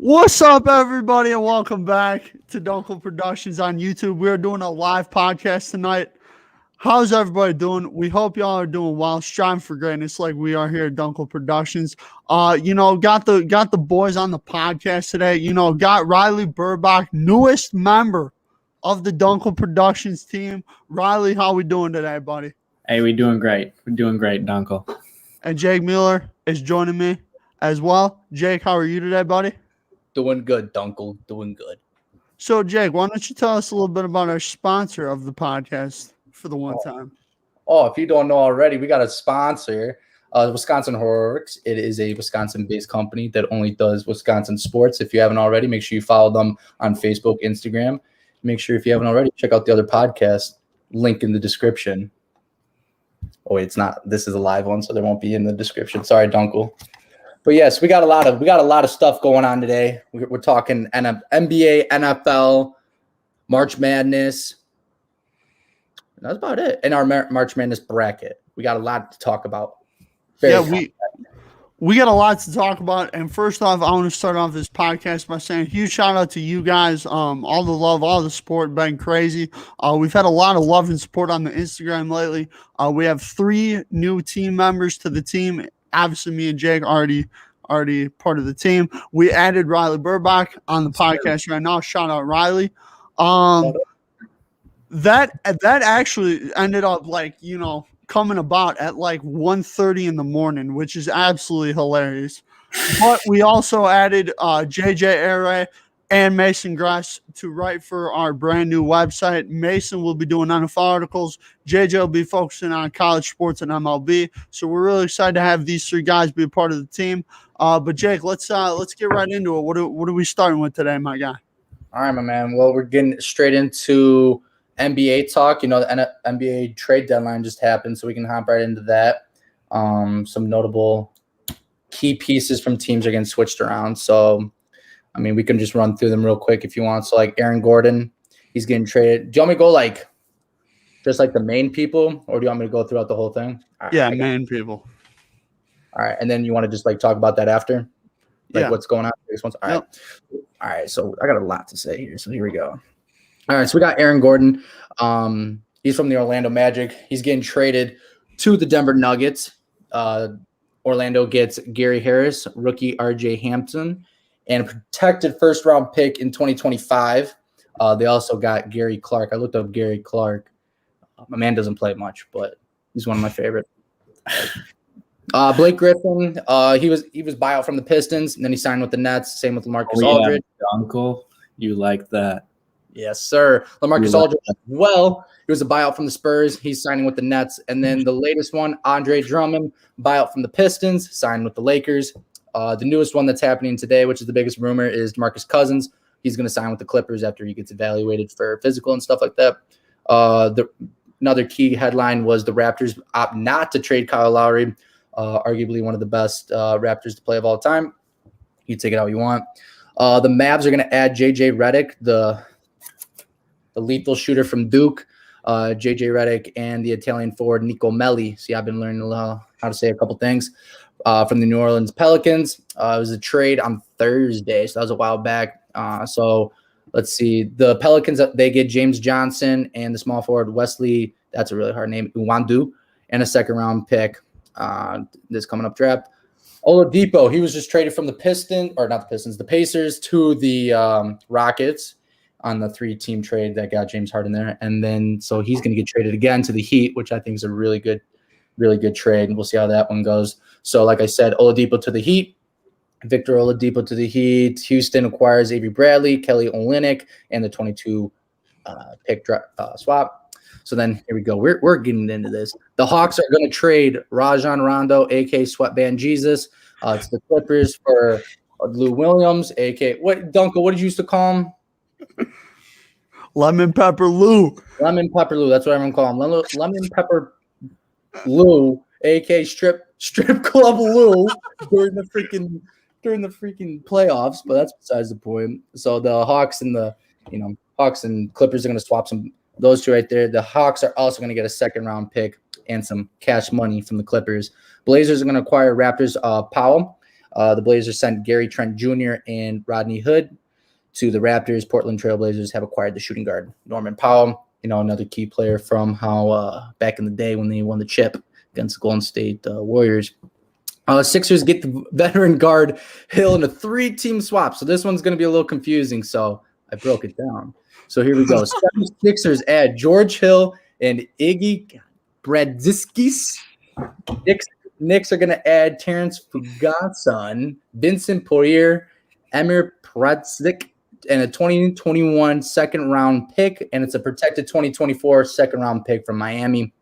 What's up, everybody, and welcome back to Duenkel Productions on YouTube. We're doing a live podcast tonight. How's everybody doing? We hope y'all are doing well, striving for greatness like we are here at Duenkel Productions. Got the boys on the podcast today. Got Riley Burbach, newest member of the Duenkel Productions team. Riley, how we doing today, buddy? Hey, we're doing great. We're doing great, Duenkel. And Jake Mueller is joining me as well. Jake, how are you today, buddy? Doing good, Duenkel. Doing good. So, Jake, why don't you tell us a little bit about our sponsor of the podcast for the one time? Oh, if you don't know already, we got a sponsor, Wisconsin Horrorworks. It is a Wisconsin-based company that only does Wisconsin sports. If you haven't already, make sure you follow them on Facebook, Instagram. Make sure if you haven't already, check out the other podcast. Link in the description. Oh, wait, it's not. This is a live one, so there won't be in the description. Sorry, Duenkel. But yes, we got a lot of stuff going on today. We're talking NBA, NFL, March Madness. And that's about it. In our March Madness bracket, we got a lot to talk about. We got a lot to talk about. And first off, I want to start off this podcast by saying huge shout out to you guys. All the love, all the support, been crazy. We've had a lot of love and support on the Instagram lately. We have 3 new team members to the team. Obviously, me and Jake already part of the team. We added Riley Burbach on the podcast right now. Shout out Riley. That actually ended up coming about at 1:30 in the morning, which is absolutely hilarious. But we also added JJ Aray and Mason Grass to write for our brand new website. Mason will be doing NFL articles. JJ will be focusing on college sports and MLB. So we're really excited to have these 3 guys be a part of the team. But Jake, let's get right into it. What are we starting with today, my guy? All right, my man. Well, we're getting straight into NBA talk. The NBA trade deadline just happened, so we can hop right into that. Some notable key pieces from teams are getting switched around. So, we can just run through them real quick if you want. So, Aaron Gordon, he's getting traded. Do you want me to go just the main people, or do you want me to go throughout the whole thing? Right, yeah, main people. All right, and then you want to just talk about that after, what's going on? All right, yep. All right. So I got a lot to say here. So here we go. All right, so we got Aaron Gordon. He's from the Orlando Magic. He's getting traded to the Denver Nuggets. Orlando gets Gary Harris, rookie R.J. Hampton, and a protected first-round pick in 2025. They also got Gary Clark. I looked up Gary Clark. My man doesn't play much, but he's one of my favorite. Blake Griffin, he was buyout from the Pistons, and then he signed with the Nets. Same with LaMarcus Aldridge. Uncle, you like that? Yes, sir. LaMarcus Aldridge as well. He was a buyout from the Spurs. He's signing with the Nets. And then the latest one, Andre Drummond, buyout from the Pistons, signed with the Lakers. The newest one that's happening today, which is the biggest rumor, is DeMarcus Cousins. He's going to sign with the Clippers after he gets evaluated for physical and stuff like that. Another key headline was the Raptors opt not to trade Kyle Lowry, arguably one of the best Raptors to play of all time. You take it how you want. The Mavs are going to add J.J. Redick, the lethal shooter from Duke, J.J. Redick, and the Italian forward Nico Melli. See, I've been learning how to say a couple things from the New Orleans Pelicans. It was a trade on Thursday, so that was a while back. So let's see. The Pelicans, they get James Johnson and the small forward Wesley, that's a really hard name, Iwandu, and a second-round pick this coming up draft. Oladipo, he was just traded from the Pacers to the Rockets on the 3-team trade that got James Harden there. And then so he's going to get traded again to the Heat, which I think is a really good trade. And we'll see how that one goes. So like I said, Oladipo to the Heat, Victor Oladipo to the Heat. Houston acquires Avery Bradley, Kelly Olynyk, and the 22 pick swap. So then here we go. We're getting into this. The Hawks are going to trade Rajon Rondo, a.k.a. Sweatband Jesus, to the Clippers for Lou Williams, a.k.a. Duenkel, what did you used to call him? Lemon Pepper Lou. Lemon Pepper Lou. That's what everyone call him. Lemon Pepper Lou, a.k.a. Strip Club Lou during the freaking playoffs. But that's besides the point. So the Hawks and Hawks and Clippers are going to swap those 2 right there. The Hawks are also going to get a second-round pick and some cash money from the Clippers. Blazers are going to acquire Raptors Powell. The Blazers sent Gary Trent Jr. and Rodney Hood to the Raptors. Portland Trailblazers have acquired the shooting guard Norman Powell, another key player from how back in the day when they won the chip against the Golden State Warriors. Sixers get the veteran guard Hill in a 3-team swap. So this one's going to be a little confusing, so I broke it down. So here we go. Sixers add George Hill and Iggy Bradzikis. Knicks are going to add Terrence Fugason, Vincent Poirier, Emir Pradzik, and a 2021 second-round pick, and it's a protected 2024 second-round pick from Miami.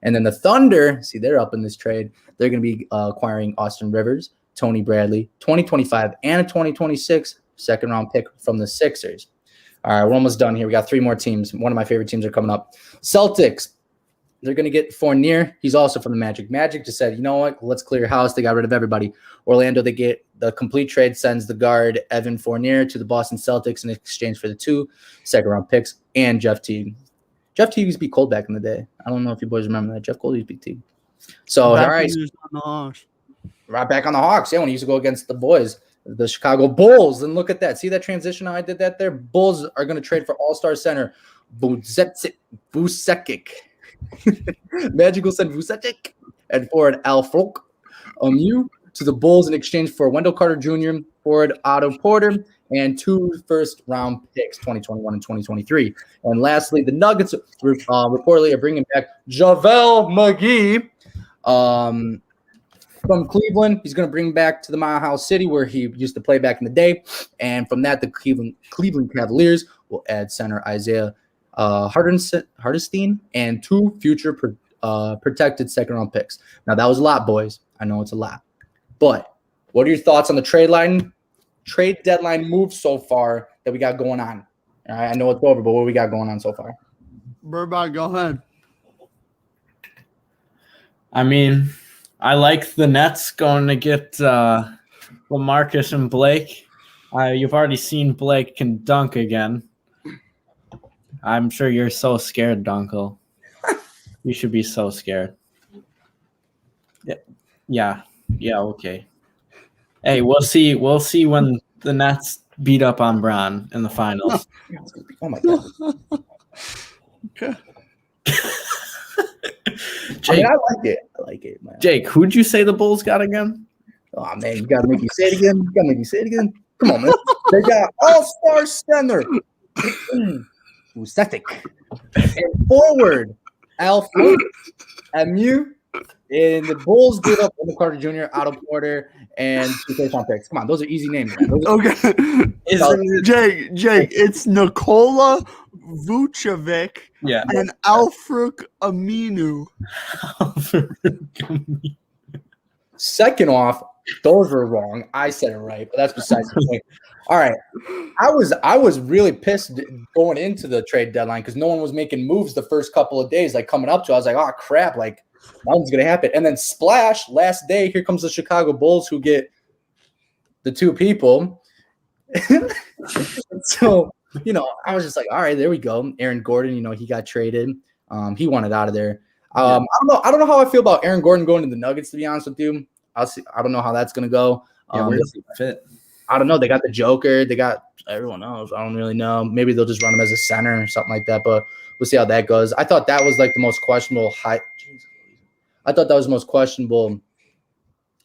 And then the Thunder, see, they're up in this trade. They're going to be acquiring Austin Rivers, Tony Bradley, 2025, and a 2026 second-round pick from the Sixers. All right, we're almost done here. We got 3 more teams. One of my favorite teams are coming up. Celtics, they're going to get Fournier. He's also from the Magic. Magic just said, you know what, let's clear house. They got rid of everybody. Orlando, they get the complete trade, sends the guard Evan Fournier to the Boston Celtics in exchange for the 2 second-round picks and Jeff Teague. Jeff Teague used to be cold back in the day. I don't know if you boys remember that. Jeff Gold used to be Teague. So, all right. Right back on the Hawks. Yeah, when he used to go against the boys, the Chicago Bulls. And look at that. See that transition how I did that there? Bulls are going to trade for all-star center Vucevic. Magic will send Vucevic and forward Al-Farouq Aminu to the Bulls in exchange for Wendell Carter Jr., forward Otto Porter, and 2 first-round picks, 2021 and 2023. And lastly, the Nuggets reportedly are bringing back JaVale McGee from Cleveland. He's going to bring back to the Mile House City where he used to play back in the day. And from that, the Cleveland Cavaliers will add center Isaiah Hardenstein and 2 future protected second-round picks. Now, that was a lot, boys. I know it's a lot. But what are your thoughts on the trade deadline moves so far that we got going on? All right, I know it's over, but what we got going on so far? Burbach, go ahead. I mean, I like the Nets going to get LaMarcus and Blake. You've already seen Blake can dunk again. I'm sure you're so scared, Duenkel. You should be so scared. Yeah, okay. Hey, we'll see when the Nets beat up on Bron in the finals. Oh my god. Okay. Jake, I like it, man. Jake, who'd you say the Bulls got again? Oh man, you gotta make me say it again. Come on, man. They got all-star center. Vucevic. And forward, Al-Farouq Aminu. And the Bulls gave up Wendell Carter Jr., Otto Porter, and 2 first-round picks. Come on, those are easy names, man. Okay. Jake, it's Nikola Vucevic and Al-Farouq Aminu. Second off, those were wrong. I said it right, but that's besides the point. All right. I was really pissed going into the trade deadline because no one was making moves the first couple of days, like coming up to it. I was like, oh, crap, like nothing's going to happen. And then splash, last day, here comes the Chicago Bulls who get the 2 people. So, I was just like, all right, there we go. Aaron Gordon, he got traded. He wanted out of there. I don't know how I feel about Aaron Gordon going to the Nuggets, to be honest with you. I don't know how that's going to go. Where does he fit? I don't know. They got the Joker. They got everyone else. I don't really know. Maybe they'll just run him as a center or something like that. But we'll see how that goes. I thought that was like the most questionable I thought that was the most questionable,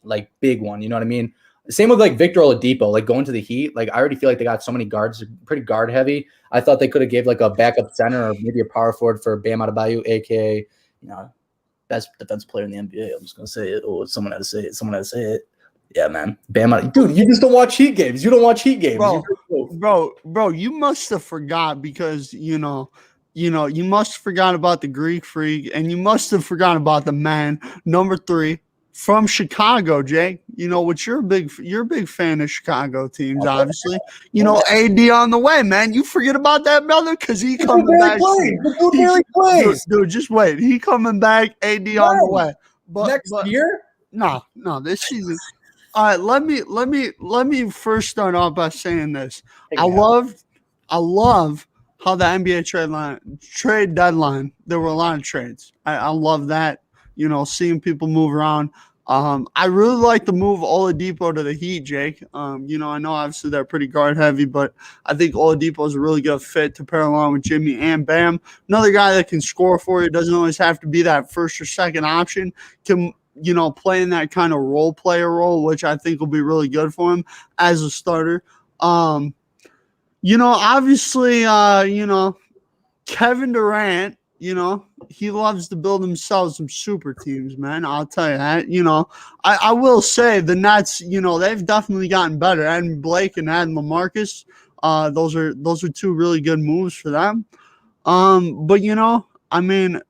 like big one. You know what I mean? Same with like Victor Oladipo, like going to the Heat. Like I already feel like they got so many guards, pretty guard heavy. I thought they could have gave like a backup center or maybe a power forward for Bam Adebayo, aka best defensive player in the NBA. I'm just gonna say it. Oh, someone had to say it. Yeah, man. Bam, dude, you just don't watch Heat games. You don't watch Heat games, bro. You must have forgot because you must have forgot about the Greek Freak, and you must have forgot about the man number 3 from Chicago, Jake. Which you're a big fan of Chicago teams, obviously. AD on the way, man. You forget about that, brother, because he coming back. Dude, just wait. He coming back. AD on the way. But next year? No, this season. All right, let me first start off by saying this. I love how the NBA trade deadline, there were a lot of trades. I love that, seeing people move around. I really like the move Oladipo to the Heat, Jake. I know obviously they're pretty guard heavy, but I think Oladipo is a really good fit to pair along with Jimmy and Bam. Another guy that can score for you, doesn't always have to be that first or second option. Can play in that kind of role player role, which I think will be really good for him as a starter. Obviously, Kevin Durant, he loves to build himself some super teams, man. I'll tell you that. I will say the Nets, they've definitely gotten better. Adding Blake and adding LaMarcus, those are two really good moves for them. But I mean,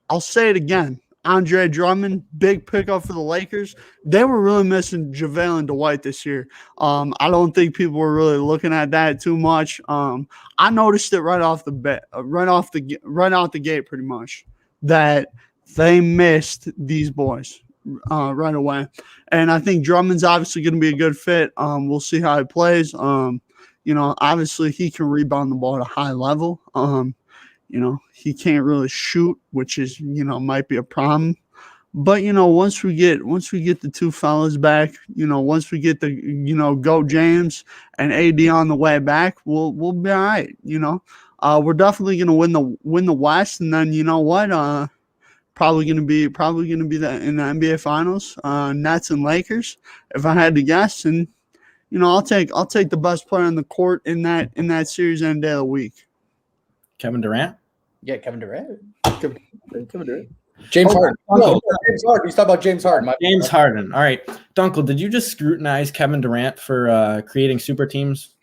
I'll say it again. Andre Drummond, big pickup for the Lakers. They were really missing JaVale and Dwight this year. I don't think people were really looking at that too much. I noticed it right out the gate, pretty much, that they missed these boys right away. And I think Drummond's obviously going to be a good fit. We'll see how he plays. Obviously he can rebound the ball at a high level. He can't really shoot, which is, might be a problem. But, once we get the two fellas back, once we get the, Go James and AD on the way back, we'll be all right. We're definitely going to win the West. And then, you know what? Probably going to be in the NBA Finals, Nets and Lakers, if I had to guess. And, I'll take the best player on the court in that series any day of the week. Kevin Durant? Yeah, Kevin Durant. Kevin Durant. James Harden. No, James Harden. He's talking about James Harden. James Harden. All right. Duenkel, did you just scrutinize Kevin Durant for creating super teams?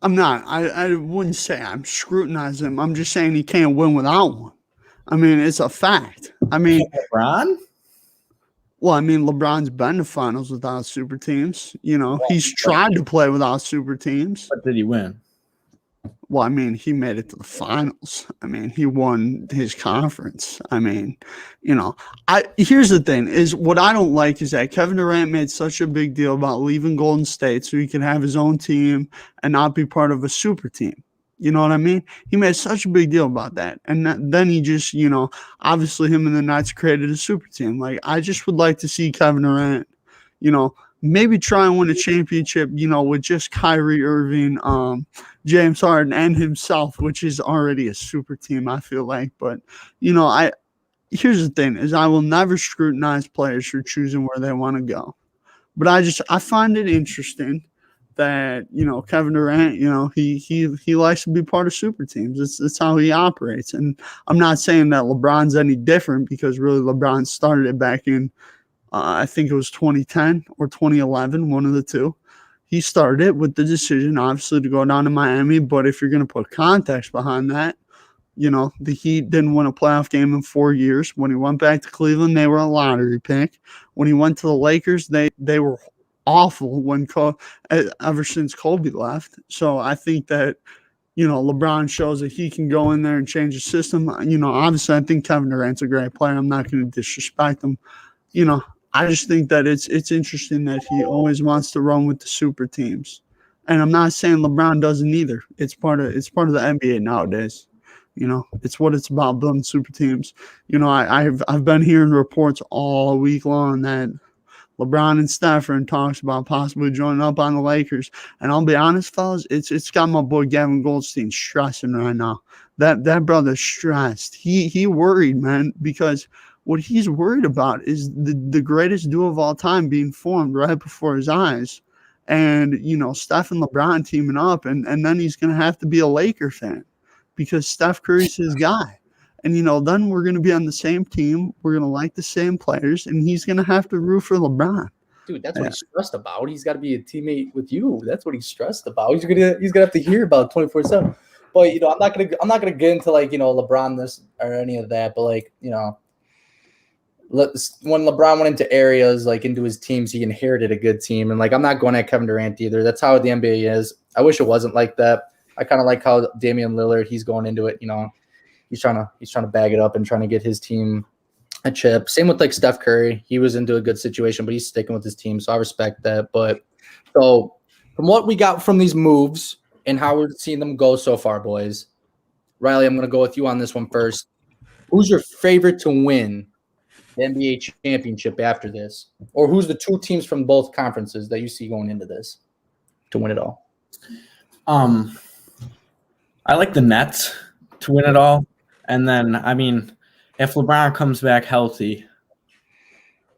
I'm not. I wouldn't say I'm scrutinizing him. I'm just saying he can't win without one. I mean, it's a fact. I mean, LeBron? Well, I mean, LeBron's been to finals without super teams. He's tried to play without super teams. But did he win? Well, I mean, he made it to the finals. I mean, he won his conference. I mean, here's the thing is what I don't like is that Kevin Durant made such a big deal about leaving Golden State so he can have his own team and not be part of a super team. You know what I mean? He made such a big deal about that. And then he just, obviously him and the Nets created a super team. Like, I just would like to see Kevin Durant, maybe try and win a championship, with just Kyrie Irving, James Harden, and himself, which is already a super team, I feel like. But, here's the thing is I will never scrutinize players for choosing where they want to go. But I find it interesting that, Kevin Durant, he likes to be part of super teams. That's how he operates. And I'm not saying that LeBron's any different because really LeBron started it back in, I think it was 2010 or 2011, one of the two. He started it with the decision, obviously, to go down to Miami. But if you're going to put context behind that, the Heat didn't win a playoff game in 4 years. When he went back to Cleveland, they were a lottery pick. When he went to the Lakers, they were awful ever since Kobe left. So I think that, LeBron shows that he can go in there and change the system. Obviously, I think Kevin Durant's a great player. I'm not going to disrespect him. I just think that it's interesting that he always wants to run with the super teams. And I'm not saying LeBron doesn't either. It's part of the NBA nowadays. It's what it's about, building super teams. I've been hearing reports all week long that LeBron and Steph are in talks about possibly joining up on the Lakers. And I'll be honest, fellas, it's got my boy Gavin Goldstein stressing right now. That brother's stressed. He worried, man, because what he's worried about is the greatest duo of all time being formed right before his eyes. And, Steph and LeBron teaming up, and then he's going to have to be a Laker fan because Steph Curry's his guy. And, then we're going to be on the same team. We're going to like the same players, and he's going to have to root for LeBron. Dude, that's what he's stressed about. He's got to be a teammate with you. That's what he's stressed about. He's gonna have to hear about 24/7. But, I'm not gonna get into LeBron this or any of that. But when LeBron went into areas into his teams, he inherited a good team. And I'm not going at Kevin Durant either. That's how the NBA is. I wish it wasn't like that. I kind of like how Damian Lillard, he's going into it. He's trying to bag it up and trying to get his team a chip. Same with Steph Curry. He was into a good situation, but he's sticking with his team. So I respect that. But so from what we got from these moves and how we're seeing them go so far, boys, Riley, I'm going to go with you on this one first. Who's your favorite to win the NBA championship after this? Or who's the two teams from both conferences that you see going into this to win it all? I like the Nets to win it all. And then, I mean, if LeBron comes back healthy,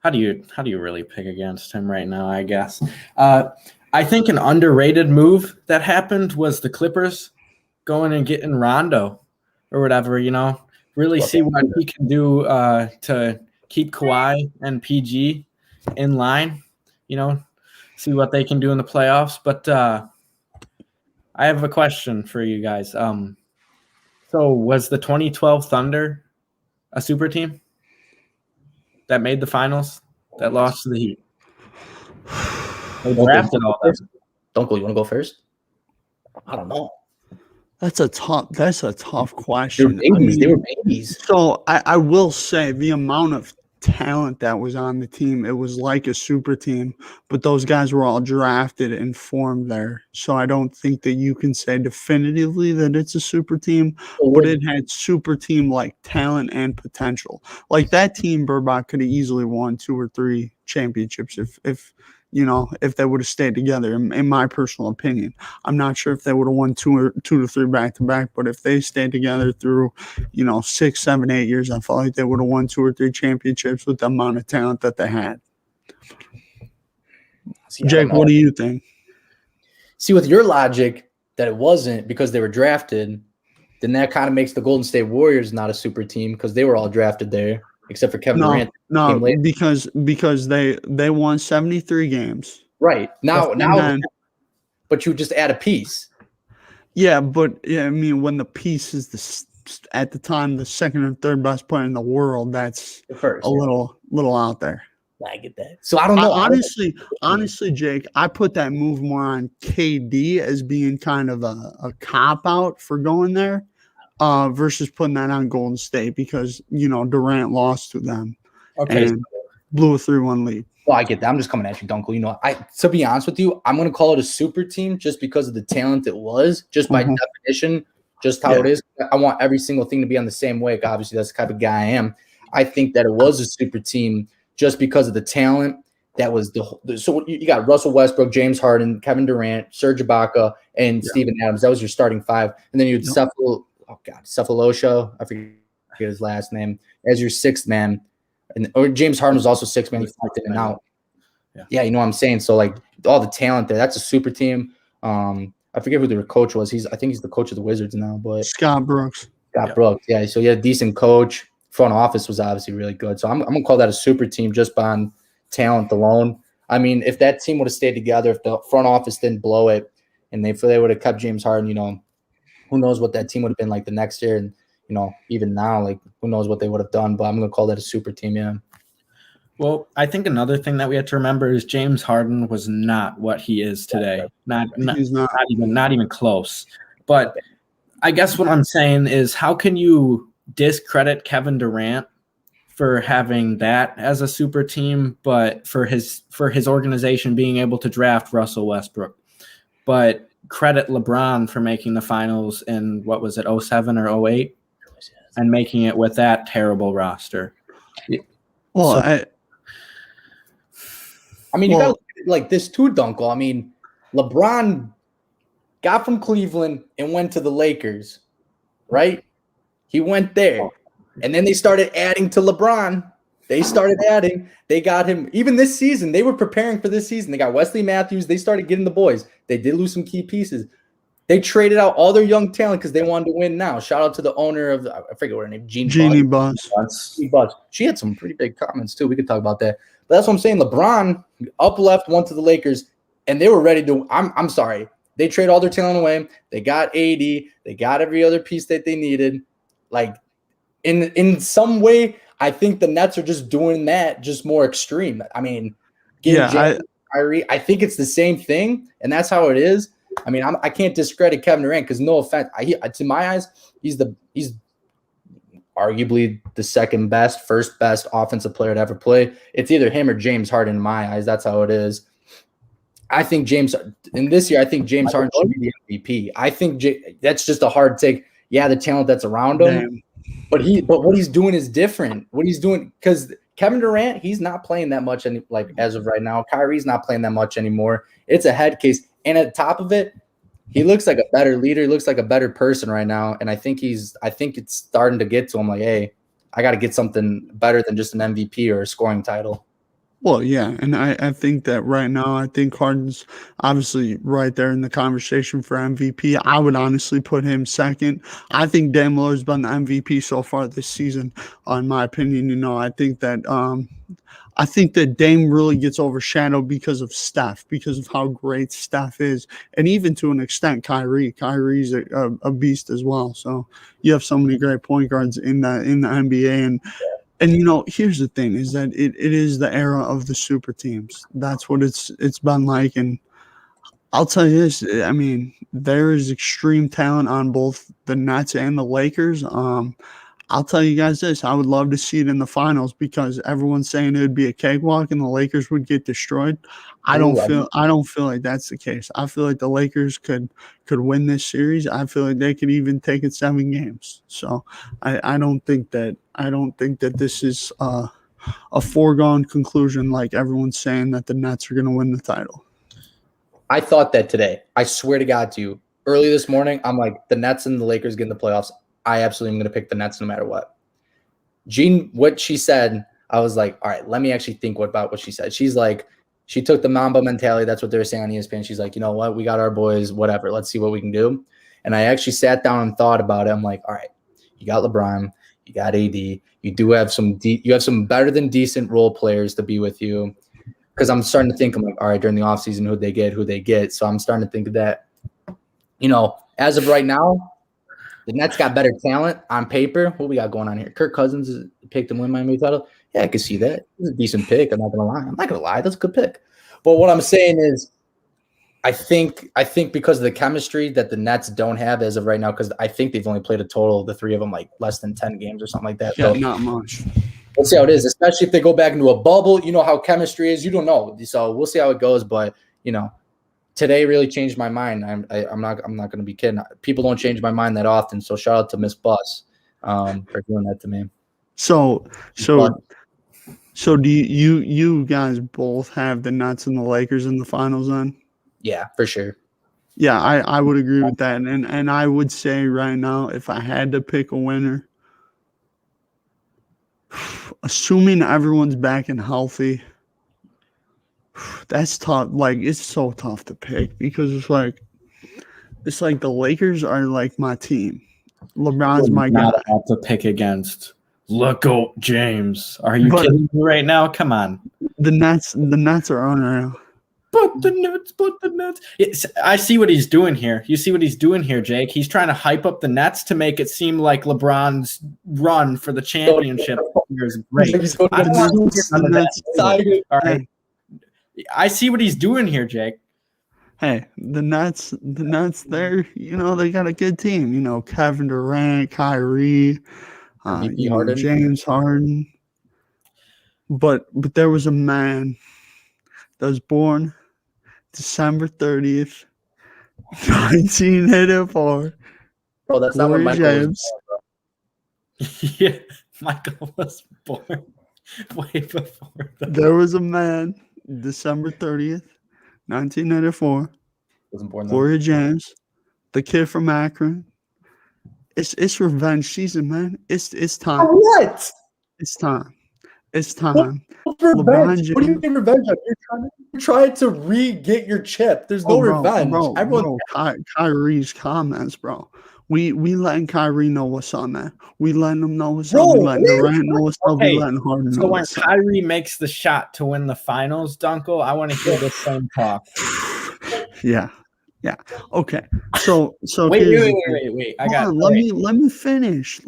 how do you really pick against him right now, I guess? I think an underrated move that happened was the Clippers going and getting Rondo or whatever, really see what he can do to keep Kawhi and PG in line, see what they can do in the playoffs. But I have a question for you guys. So was the 2012 Thunder a super team that made the finals that lost to the Heat? They drafted all that. Duenkel, you want to go first? I don't know. That's a tough question. They were babies. So I will say the amount of talent that was on the team, it was like a super team, but those guys were all drafted and formed there. So I don't think that you can say definitively that it's a super team, but it had super team like talent and potential. Like that team, Burbach could have easily won 2 or 3 championships if they would have stayed together, in my personal opinion. I'm not sure if they would have won 2 to 3 back-to-back, but if they stayed together through, 6, 7, 8 years, I felt like they would have won 2 or 3 championships with the amount of talent that they had. See, Jake, what do you think? See, with your logic that it wasn't because they were drafted, then that kind of makes the Golden State Warriors not a super team because they were all drafted there. Except for Kevin Durant. No, because they won 73 games. Right. Now, but you just add a piece. Yeah, but I mean, when the piece is at the time the second or third best player in the world, that's a little out there. I get that. So I don't know. Honestly, Jake, I put that move more on KD as being kind of a cop out for going there. Versus putting that on Golden State because, Durant lost to them and blew a 3-1 lead. Well, I get that. I'm just coming at you, Duenkel. To be honest with you, I'm going to call it a super team just because of the talent it was, just by definition, just how it is. I want every single thing to be on the same way. Obviously, that's the type of guy I am. I think that it was a super team just because of the talent. That was so you got Russell Westbrook, James Harden, Kevin Durant, Serge Ibaka, and Steven Adams. That was your starting 5. And then you had Cephalosha, I forget his last name, as your 6th man. Or James Harden was also 6th man. He fucked in and out. Yeah, you know what I'm saying? So, like, all the talent there, that's a super team. I forget who their coach was. I think he's the coach of the Wizards now. But Scott Brooks. Brooks, yeah. So, yeah, decent coach. Front office was obviously really good. So, I'm going to call that a super team just on talent alone. I mean, if that team would have stayed together, if the front office didn't blow it, and they would have kept James Harden, who knows what that team would have been like the next year. And, even now, like, who knows what they would have done. But I'm going to call that a super team, yeah. Well, I think another thing that we have to remember is James Harden was not what he is today. Not even close. But I guess what I'm saying is, how can you discredit Kevin Durant for having that as a super team, but for his organization being able to draft Russell Westbrook, but credit LeBron for making the finals in, what was it, 07 or 08, and making it with that terrible roster? Well, you got to look at it like this too, Duenkel. I mean, LeBron got from Cleveland and went to the Lakers, right? He went there. And then they started adding to LeBron. They got him. Even this season, they were preparing for this season. They got Wesley Matthews. They started getting the boys. They did lose some key pieces. They traded out all their young talent because they wanted to win now. Shout out to the owner of, I forget what her name, Jeannie Buss. She had some pretty big comments too. We could talk about that. But that's what I'm saying. LeBron up left, went to the Lakers, and they were ready to. I'm sorry. They trade all their talent away. They got AD. They got every other piece that they needed. Like, in some way, I think the Nets are just doing that, just more extreme. I mean, Kyrie, I think it's the same thing, and that's how it is. I mean, I can't discredit Kevin Durant because, no offense, to my eyes, he's arguably the second best, first best offensive player to ever play. It's either him or James Harden in my eyes. That's how it is. I think in this year, I think James Harden should be the MVP. I think that's just a hard take. Yeah, the talent that's around him. Damn. But what he's doing is different. What he's doing, because Kevin Durant, he's not playing that much as of right now. Kyrie's not playing that much anymore. It's a head case. And at the top of it, he looks like a better leader. He looks like a better person right now. And I think it's starting to get to him like, hey, I got to get something better than just an MVP or a scoring title. Well, yeah, and I think that right now, I think Harden's obviously right there in the conversation for MVP. I would honestly put him second. I think Dame Lillard's been the MVP so far this season, in my opinion. I think that Dame really gets overshadowed because of Steph, because of how great Steph is, and even to an extent, Kyrie. Kyrie's a beast as well. So you have so many great point guards in the NBA, and here's the thing: is that it is the era of the super teams. That's what it's been like, and I'll tell you this: I mean, there is extreme talent on both the Nets and the Lakers. I'll tell you guys this: I would love to see it in the finals because everyone's saying it would be a cakewalk and the Lakers would get destroyed. I don't feel like that's the case. I feel like the Lakers could win this series. I feel like they could even take it 7 games. So I don't think that this is a foregone conclusion like everyone's saying that the Nets are going to win the title. I thought that today. I swear to God to you. Early this morning, I'm like, the Nets and the Lakers get in the playoffs. I absolutely am going to pick the Nets no matter what. Jean, what she said, I was like, all right, let me actually think about what she said. She's like, she took the Mamba mentality. That's what they were saying on ESPN. She's like, you know what? We got our boys, whatever. Let's see what we can do. And I actually sat down and thought about it. I'm like, all right, you got LeBron, you got AD. You do have you have some better than decent role players to be with you. Because I'm starting to think, I'm like, all right, during the offseason, who they get. So I'm starting to think of that. As of right now, the Nets got better talent on paper. What we got going on here? Kirk Cousins is picked to win Miami title. Yeah, I can see that. It's a decent pick. I'm not gonna lie. That's a good pick. But what I'm saying is, I think because of the chemistry that the Nets don't have as of right now, because I think they've only played a total, the 3 of them, like less than 10 games or something like that. Yeah, not much. We'll see how it is, especially if they go back into a bubble. You know how chemistry is. You don't know, so we'll see how it goes. But today really changed my mind. I'm not going to be kidding. People don't change my mind that often. So shout out to Miss Bus for doing that to me. So do you guys both have the Nets and the Lakers in the finals then? Yeah, for sure. Yeah, I would agree with that. And I would say right now, if I had to pick a winner, assuming everyone's back and healthy, that's tough. Like, it's so tough to pick because it's like the Lakers are like my team. LeBron's my guy. Not have to pick against LeGoat James. Are you kidding me right now? Come on. The Nets are unreal. But the Nets. I see what he's doing here. You see what he's doing here, Jake? He's trying to hype up the Nets to make it seem like LeBron's run for the championship is great. I see what he's doing here, Jake. Hey, the Nets, they're, they got a good team. Kevin Durant, Kyrie, Harden. James Harden. But there was a man that was born December 30th, 1984. Oh, that's not when Michael James. Yeah, Michael was born way before that. There was a man, December 30th, 1994. Wasn't born then. Gloria James, the kid from Akron. It's revenge season, man. It's time. What? It's time. It's time. Revenge. What do you mean revenge? You're trying to re-get your chip. There's no revenge. Kyrie's comments, bro. We letting Kyrie know what's on that. We letting him know what's up. We letting Durant know what's up. We letting Harden know what's up. So when Kyrie makes the shot to win the finals, Duenkel, I want to hear this same talk. Yeah. Okay. So wait. Let me finish.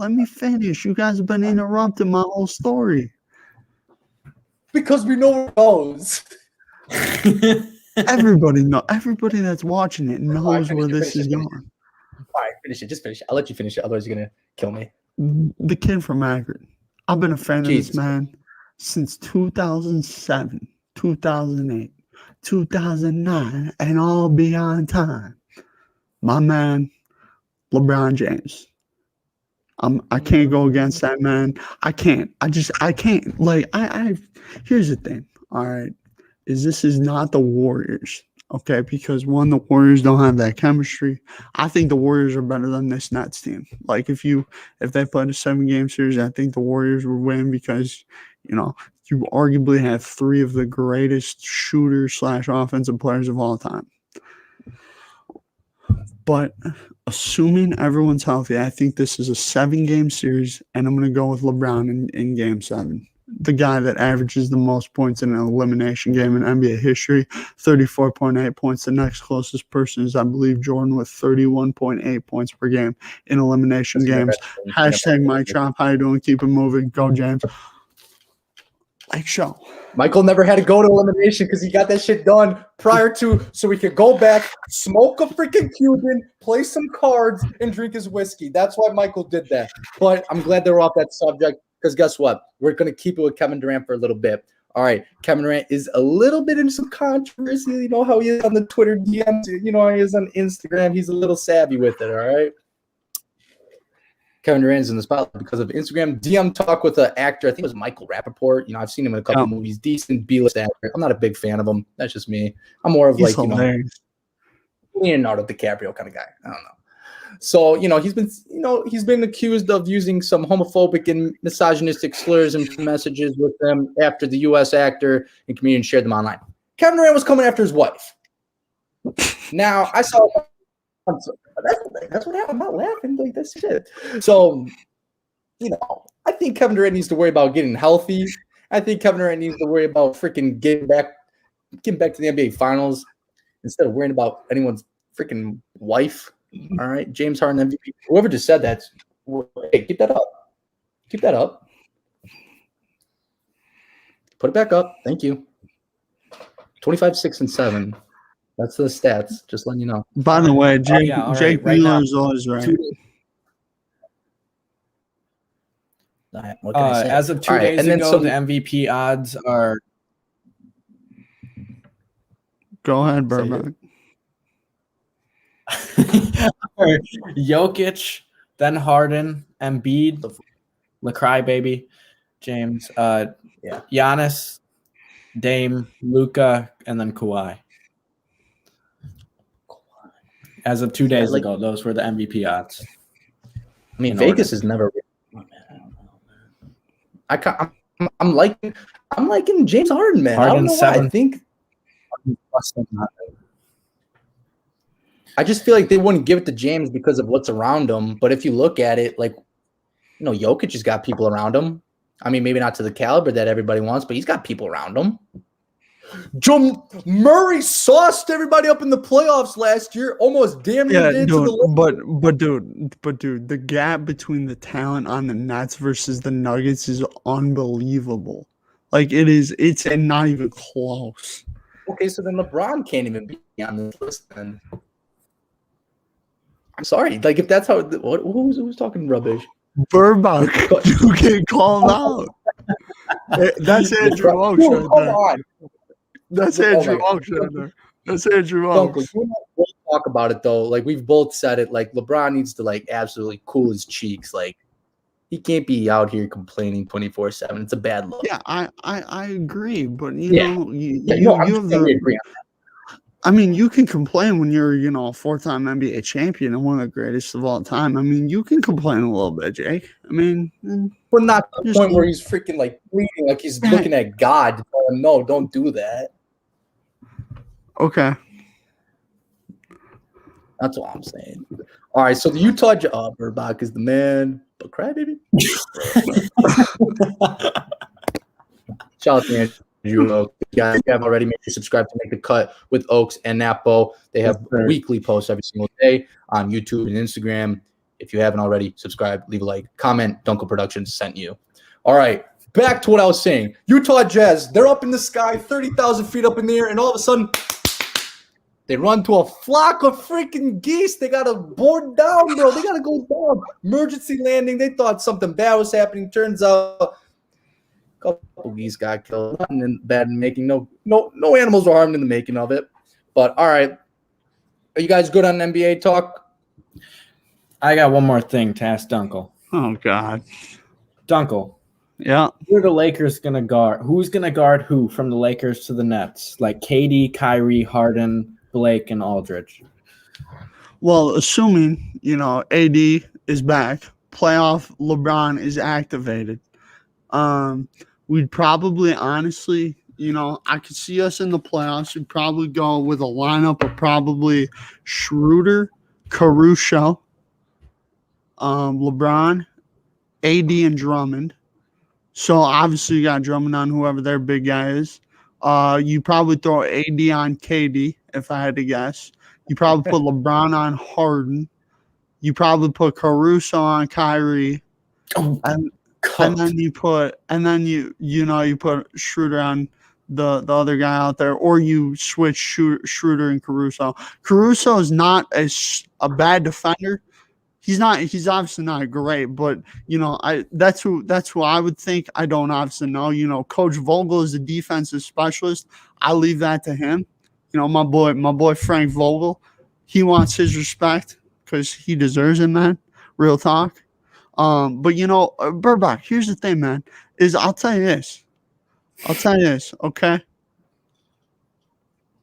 You guys have been interrupting my whole story. Because we know where it goes. Everybody that's watching it knows where this is going. All right, finish it. Just finish it. I'll let you finish it. Otherwise, you're going to kill me. The kid from Akron. I've been a fan of this man since 2007, 2008, 2009, and all beyond time. My man, LeBron James. I can't go against that man. I can't. I can't. Like here's the thing. All right, this is not the Warriors. Okay, because one, the Warriors don't have that chemistry. I think the Warriors are better than this Nets team. Like if they played a 7-game series, I think the Warriors would win because you arguably have 3 of the greatest shooters / offensive players of all time. But assuming everyone's healthy, I think this is a 7-game series, and I'm going to go with LeBron in Game 7. The guy that averages the most points in an elimination game in NBA history, 34.8 points. The next closest person is, I believe, Jordan with 31.8 points per game in elimination games. Hashtag Mike Chop. How you doing? Keep it moving. Go, James. Like show. Michael never had to go to elimination because he got that shit done prior to, so we could go back, smoke a freaking Cuban, play some cards, and drink his whiskey. That's why Michael did that. But I'm glad they were off that subject because guess what? We're going to keep it with Kevin Durant for a little bit. All right, Kevin Durant is a little bit in some controversy. You know how he is on the Twitter DMs. You know how he is on Instagram. He's a little savvy with it, all right? Kevin Durant is in the spotlight because of Instagram DM talk with an actor. I think it was Michael Rappaport. I've seen him in a couple movies. Decent B-list actor. I'm not a big fan of him. That's just me. I'm more of Leonardo DiCaprio kind of guy. I don't know. So, he's been accused of using some homophobic and misogynistic slurs and messages with them after the U.S. actor and comedian shared them online. Kevin Durant was coming after his wife. Now, I saw that's what happened. I'm not laughing. Like, that's shit. So, I think Kevin Durant needs to worry about getting healthy. I think Kevin Durant needs to worry about freaking getting back to the NBA Finals instead of worrying about anyone's freaking wife. All right, James Harden MVP. Whoever just said that, hey, keep that up. Keep that up. Put it back up. Thank you. 25, 6, and 7. That's the stats. Just letting you know. By the way, Jake Wheeler is now, always right. What can I say? As of 2 days ago, the MVP odds are. Go ahead, Burbank. Jokic, then Harden, Embiid, LaCry baby, James, Giannis, Dame, Luka, and then Kawhi. As of 2 days ago, those were the MVP odds. I mean, Vegas is never. Oh, man, I don't know, man. I'm liking James Harden, man. I don't know why. I think. I just feel like they wouldn't give it to James because of what's around him. But if you look at it, Jokic has got people around him. I mean, maybe not to the caliber that everybody wants, but he's got people around him. Joe Murray sauced everybody up in the playoffs last year. Almost damn near did to the but dude, the gap between the talent on the Nets versus the Nuggets is unbelievable. It's not even close. Okay, so then LeBron can't even be on this list then. I'm sorry. If that's how who's talking rubbish? Burbach, you can call him out. That's Andrew Oakes right there. That's Andrew Oakes right there. That's Andrew Oakes. We'll talk about it though. We've both said it. LeBron needs to absolutely cool his cheeks. He can't be out here complaining 24/7. It's a bad look. Yeah, I agree, but agree on that. I mean, you can complain when you're, a 4-time NBA champion and one of the greatest of all time. I mean, you can complain a little bit, Jake. I mean, but not to the point where he's freaking pleading, he's looking at God to tell him, no, don't do that. Okay. That's what I'm saying. All right, so the Utah Burbach is the man, but crybaby. Shout out to Andrew Oakes. If you have already, make sure you subscribe to Make the Cut with Oakes and Napo. They have weekly posts every single day on YouTube and Instagram. If you haven't already, subscribe, leave a like, comment. Duenkel Productions sent you. All right, back to what I was saying. Utah Jazz, they're up in the sky, 30,000 feet up in the air, and all of a sudden, they run to a flock of freaking geese. They got to board down, bro. They got to go down. Emergency landing. They thought something bad was happening. Turns out a couple geese got killed. Nothing bad in making. No animals were harmed in the making of it. But, all right. Are you guys good on NBA talk? I got one more thing to ask Duenkel. Oh God. Duenkel. Yeah. Who are the Lakers gonna guard? Who's gonna guard who from the Lakers to the Nets? Like KD, Kyrie, Harden, Blake, and Aldridge. Well, assuming AD is back, playoff LeBron is activated. We'd probably honestly, I could see us in the playoffs. We'd probably go with a lineup of probably Schroeder, Caruso, LeBron, AD, and Drummond. So obviously you got Drummond on whoever their big guy is. You probably throw AD on KD if I had to guess. You probably put LeBron on Harden. You probably put Caruso on Kyrie. Oh, And then you put Schroeder on the other guy out there, or you switch Schroeder and Caruso. Caruso is not a bad defender. He's obviously not great, but that's who I would think. I don't obviously know. Coach Vogel is a defensive specialist. I leave that to him. My boy Frank Vogel, he wants his respect because he deserves it, man. Real talk. But Burbach, here's the thing, man, is I'll tell you this, okay?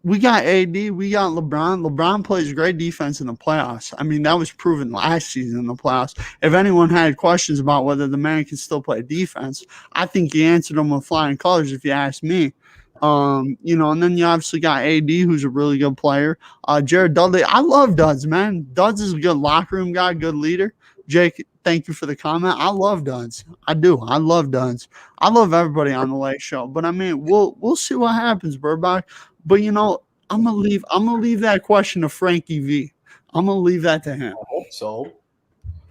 We got AD, we got LeBron. LeBron plays great defense in the playoffs. I mean, that was proven last season in the playoffs. If anyone had questions about whether the man can still play defense, I think he answered them with flying colors, if you ask me. And then you obviously got AD, who's a really good player. Jared Dudley, I love Duds, man. Duds is a good locker room guy, good leader. Jake, thank you for the comment. I love Duds. I do. I love Duds. I love everybody on the Lake Show. But I mean, we'll see what happens, Burbach. But I'm gonna leave that question to Frankie V. I'm gonna leave that to him.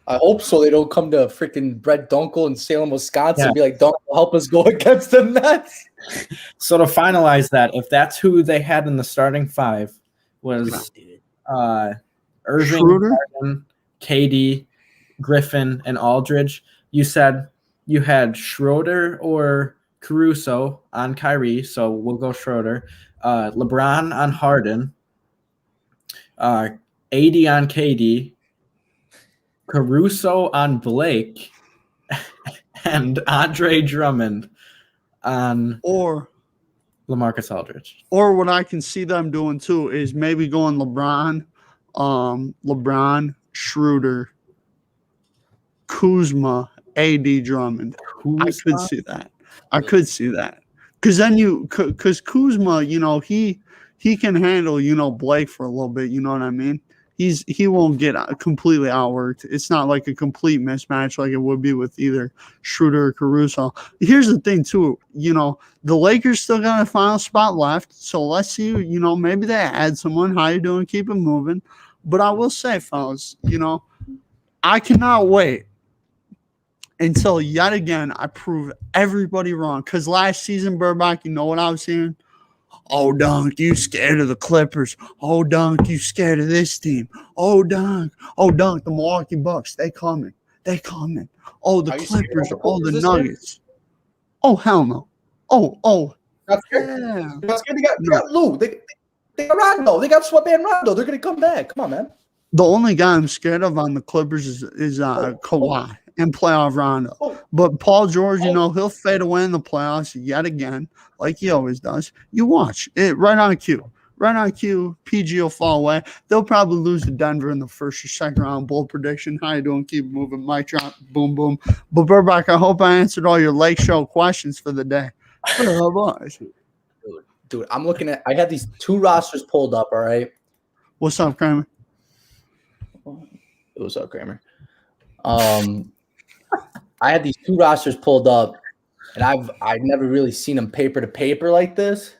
I hope so. They don't come to freaking Brett Duenkel in Salem, Wisconsin, and be like, "Duenkel, help us go against the Nets." So to finalize that, if that's who they had in the starting five, was Irving, Harden, KD, Griffin, and Aldridge. You said you had Schroeder or Caruso on Kyrie, so we'll go Schroeder. LeBron on Harden, AD on KD, Caruso on Blake, and Andre Drummond on LaMarcus Aldridge. Or what I can see them doing too is maybe going LeBron, Schroeder, Kuzma, AD, Drummond. I could see that. Because then because Kuzma, he can handle, Blake for a little bit. You know what I mean? He won't get completely outworked. It's not like a complete mismatch like it would be with either Schroeder or Caruso. Here's the thing too, the Lakers still got a final spot left. So let's see, maybe they add someone. How you doing? Keep it moving. But I will say, fellas, I cannot wait until yet again I prove everybody wrong. Because last season, Burbach, you know what I was saying? Oh, Dunk, you scared of the Clippers. Oh, Dunk, you scared of this team. Oh, Dunk, the Milwaukee Bucks, they coming. Oh, the Clippers, the Nuggets. Oh, hell no. Oh. Not scared. Yeah. They got Lou. They got Rondo. They got Sweatband Rondo. They're going to come back. Come on, man. The only guy I'm scared of on the Clippers is Kawhi and playoff Rondo. But Paul George, he'll fade away in the playoffs yet again, like he always does. You watch it right on cue. PG will fall away. They'll probably lose to Denver in the first or second round. Bold prediction. How you doing? Keep moving. Mic drop. Boom, boom. But Burbach, I hope I answered all your Lake Show questions for the day. Dude, I'm looking at. I had these two rosters pulled up. All right. What's up, Kramer? What's up, Kramer? I had these two rosters pulled up, and I've never really seen them paper to paper like this.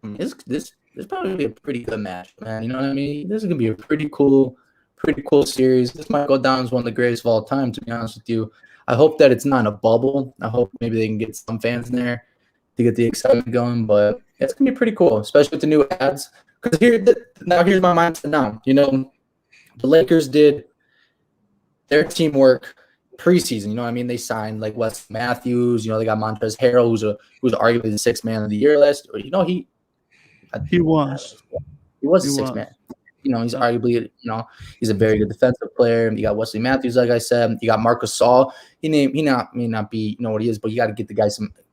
This probably gonna be a pretty good match, man. You know what I mean? This is gonna be a pretty cool series. This might go down as one of the greatest of all time, to be honest with you. I hope that it's not in a bubble. I hope maybe they can get some fans in there to get the excitement going. But it's gonna be pretty cool, especially with the new ads. Because here's my mindset now. The Lakers did their teamwork preseason. You know what I mean? They signed like Wes Matthews. They got Montrezl Harrell, who's arguably the sixth man of the year list. He was the sixth man. he's arguably, he's a very good defensive player. You got Wesley Matthews, like I said. You got Marcus Saul. He may not be, what he is, but you got to get the guy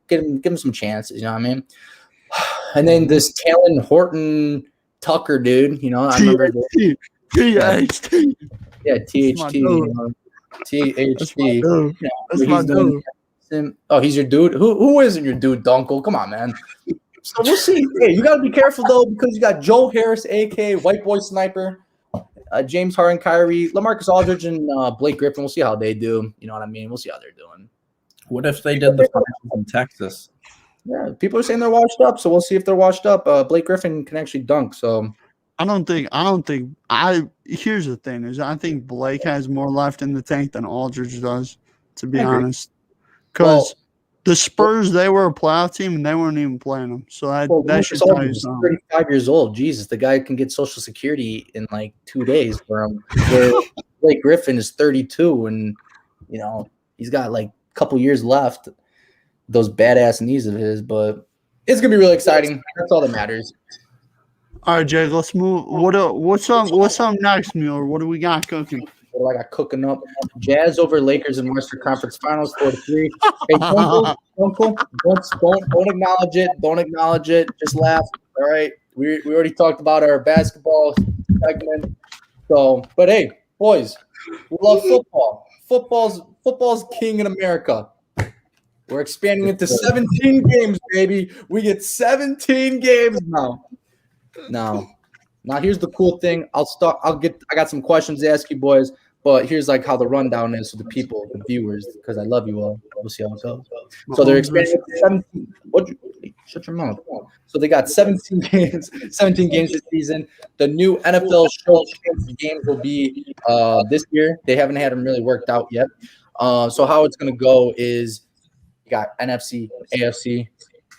give him some chances. You know what I mean? And then this Talon Horton Tucker dude. I remember. THT. Yeah, THT. THT. That's my dude. Oh, he's your dude. Who isn't your dude, Duenkel? Come on, man. So we'll see. Hey, you got to be careful though, because you got Joe Harris, aka White Boy Sniper, James Harden, Kyrie, LaMarcus Aldridge, and Blake Griffin. We'll see how they do. You know what I mean? We'll see how they're doing. What if they did the finals in Texas? Yeah, people are saying they're washed up, so we'll see if they're washed up. Blake Griffin can actually dunk, so. Here's the thing is I think Blake has more left in the tank than Aldridge does, to be honest. Because the Spurs, they were a playoff team and they weren't even playing them. So that should tell you something. 35 years old. Jesus, the guy can get Social Security in like 2 days for him. Where Blake Griffin is 32 and, he's got like a couple years left. Those badass knees of his, but it's going to be really exciting. That's all that matters. All right, Jake, let's move. What's up next, Mueller? What do we got cooking? What do I got cooking up? Jazz over Lakers in Western Conference Finals 4-3. Hey, don't acknowledge it. Don't acknowledge it. Just laugh. All right. We already talked about our basketball segment. So, but hey, boys, we love football. Football's king in America. We're expanding it to 17 games, baby. We get 17 games now. Now, here's the cool thing. I got some questions to ask you boys, but here's like how the rundown is for the people, the viewers, because I love you all. We'll see how it goes. So they're expanding to 17. Shut your mouth. So they got 17 games this season. The new NFL show games will be this year. They haven't had them really worked out yet. So how it's going to go is you got NFC, AFC.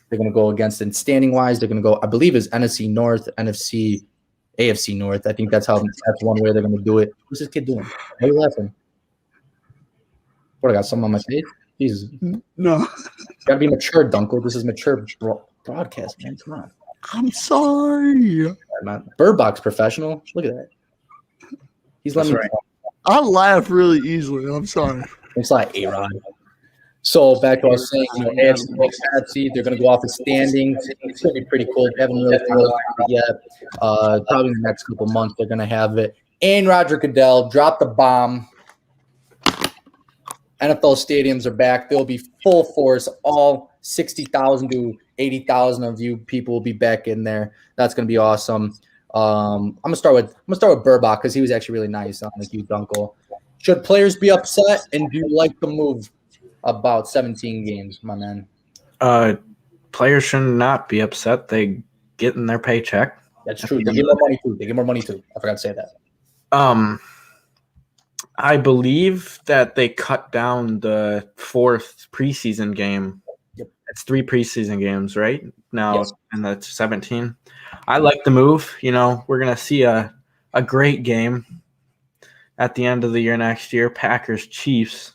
They're going to go against, and standing wise, they're going to go, I believe, is NFC North, NFC, AFC North. I think that's one way they're going to do it. What's this kid doing? Why are you laughing? What, I got something on my face? Jesus. No. Got to be mature, Duenkel. This is mature broadcast, man. Come on. I'm sorry. Bird Box professional. Look at that. He's letting me. Right. I laugh really easily. I'm sorry. It's like A-Rod. So back to what I was saying, AFC, they're going to go off the standings. It's going to be pretty cool. They haven't really finalized it yet. Probably in the next couple months, they're going to have it. And Roger Goodell dropped the bomb. NFL stadiums are back. They'll be full force. All 60,000 to 80,000 of you people will be back in there. That's going to be awesome. I'm gonna start with Burbach because he was actually really nice. Like you, Duenkel. Should players be upset? And do you like the move about 17 games, my man? Players should not be upset. They get in their paycheck. That's true. They get more money too. I forgot to say that. I believe that they cut down the 4th preseason game. Yep. It's 3 preseason games right now, yes. And that's 17. I like the move. We're gonna see a great game at the end of the year next year. Packers Chiefs.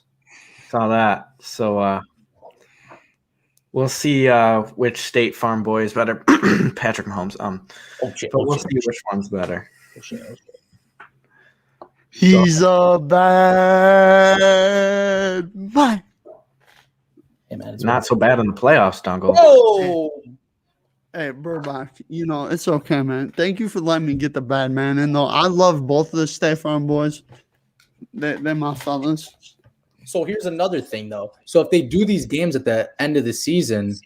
Saw that. So we'll see which State Farm boy is better. Patrick Mahomes. But we'll see which one's better. He's a bad boy. Hey, man, not so bad in the playoffs, Duenkel. Whoa! Hey, Burbach, it's okay, man. Thank you for letting me get the bad man in, though. I love both of the State Farm boys. They're my fellas. So here's another thing, though. So if they do these games at the end of the season,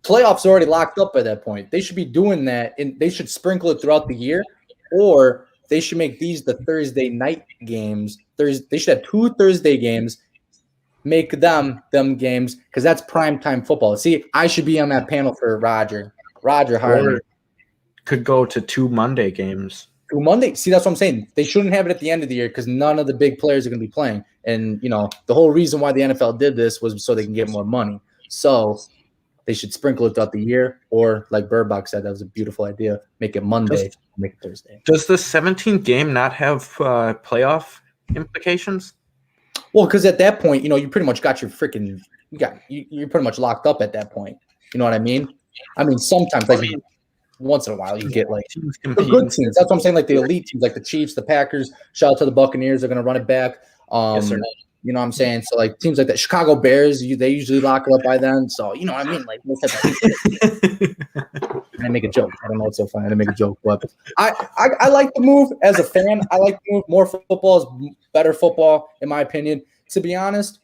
playoffs are already locked up by that point. They should be doing that, and they should sprinkle it throughout the year, or they should make these the Thursday night games. They should have 2 Thursday games. Make them games because that's primetime football. See, I should be on that panel for Roger Harden. Could go to 2 Monday games. 2 Monday. See, that's what I'm saying. They shouldn't have it at the end of the year because none of the big players are going to be playing. And, the whole reason why the NFL did this was so they can get more money. So they should sprinkle it throughout the year. Or, like Burbach said, that was a beautiful idea. Make it Monday, make it Thursday. Does the 17th game not have playoff implications? Well, because at that point, you pretty much got your freaking you're pretty much locked up at that point. You know what I mean? I mean, sometimes like once in a while you get like Teams the compete. good teams. That's what I'm saying. Like the elite teams, like the Chiefs, the Packers. Shout out to the Buccaneers. They're going to run it back. Yes, sir. You know what I'm saying? So like teams like that, Chicago Bears, they usually lock it up by then. So you know what I mean? Like those type of teams. I make a joke. I don't know what's so funny. I make a joke, but I like the move as a fan. I like the move. More football is better football, in my opinion. To be honest,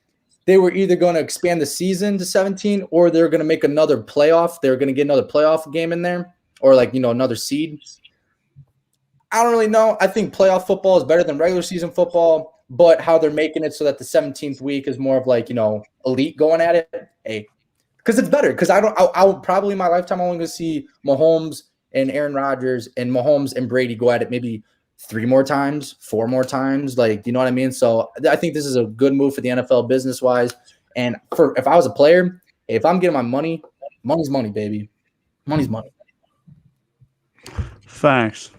they were either going to expand the season to 17 or they're going to make another playoff. They're going to get another playoff game in there or like, another seed. I don't really know. I think playoff football is better than regular season football, but how they're making it so that the 17th week is more of like, elite going at it. Hey, because it's better. Because I would probably in my lifetime only going to see Mahomes and Aaron Rodgers and Mahomes and Brady go at it maybe 3 more times, 4 more times. Like, you know what I mean? So I think this is a good move for the NFL business wise. And if I was a player, if I'm getting my money, money's money, baby. Money's money. Facts.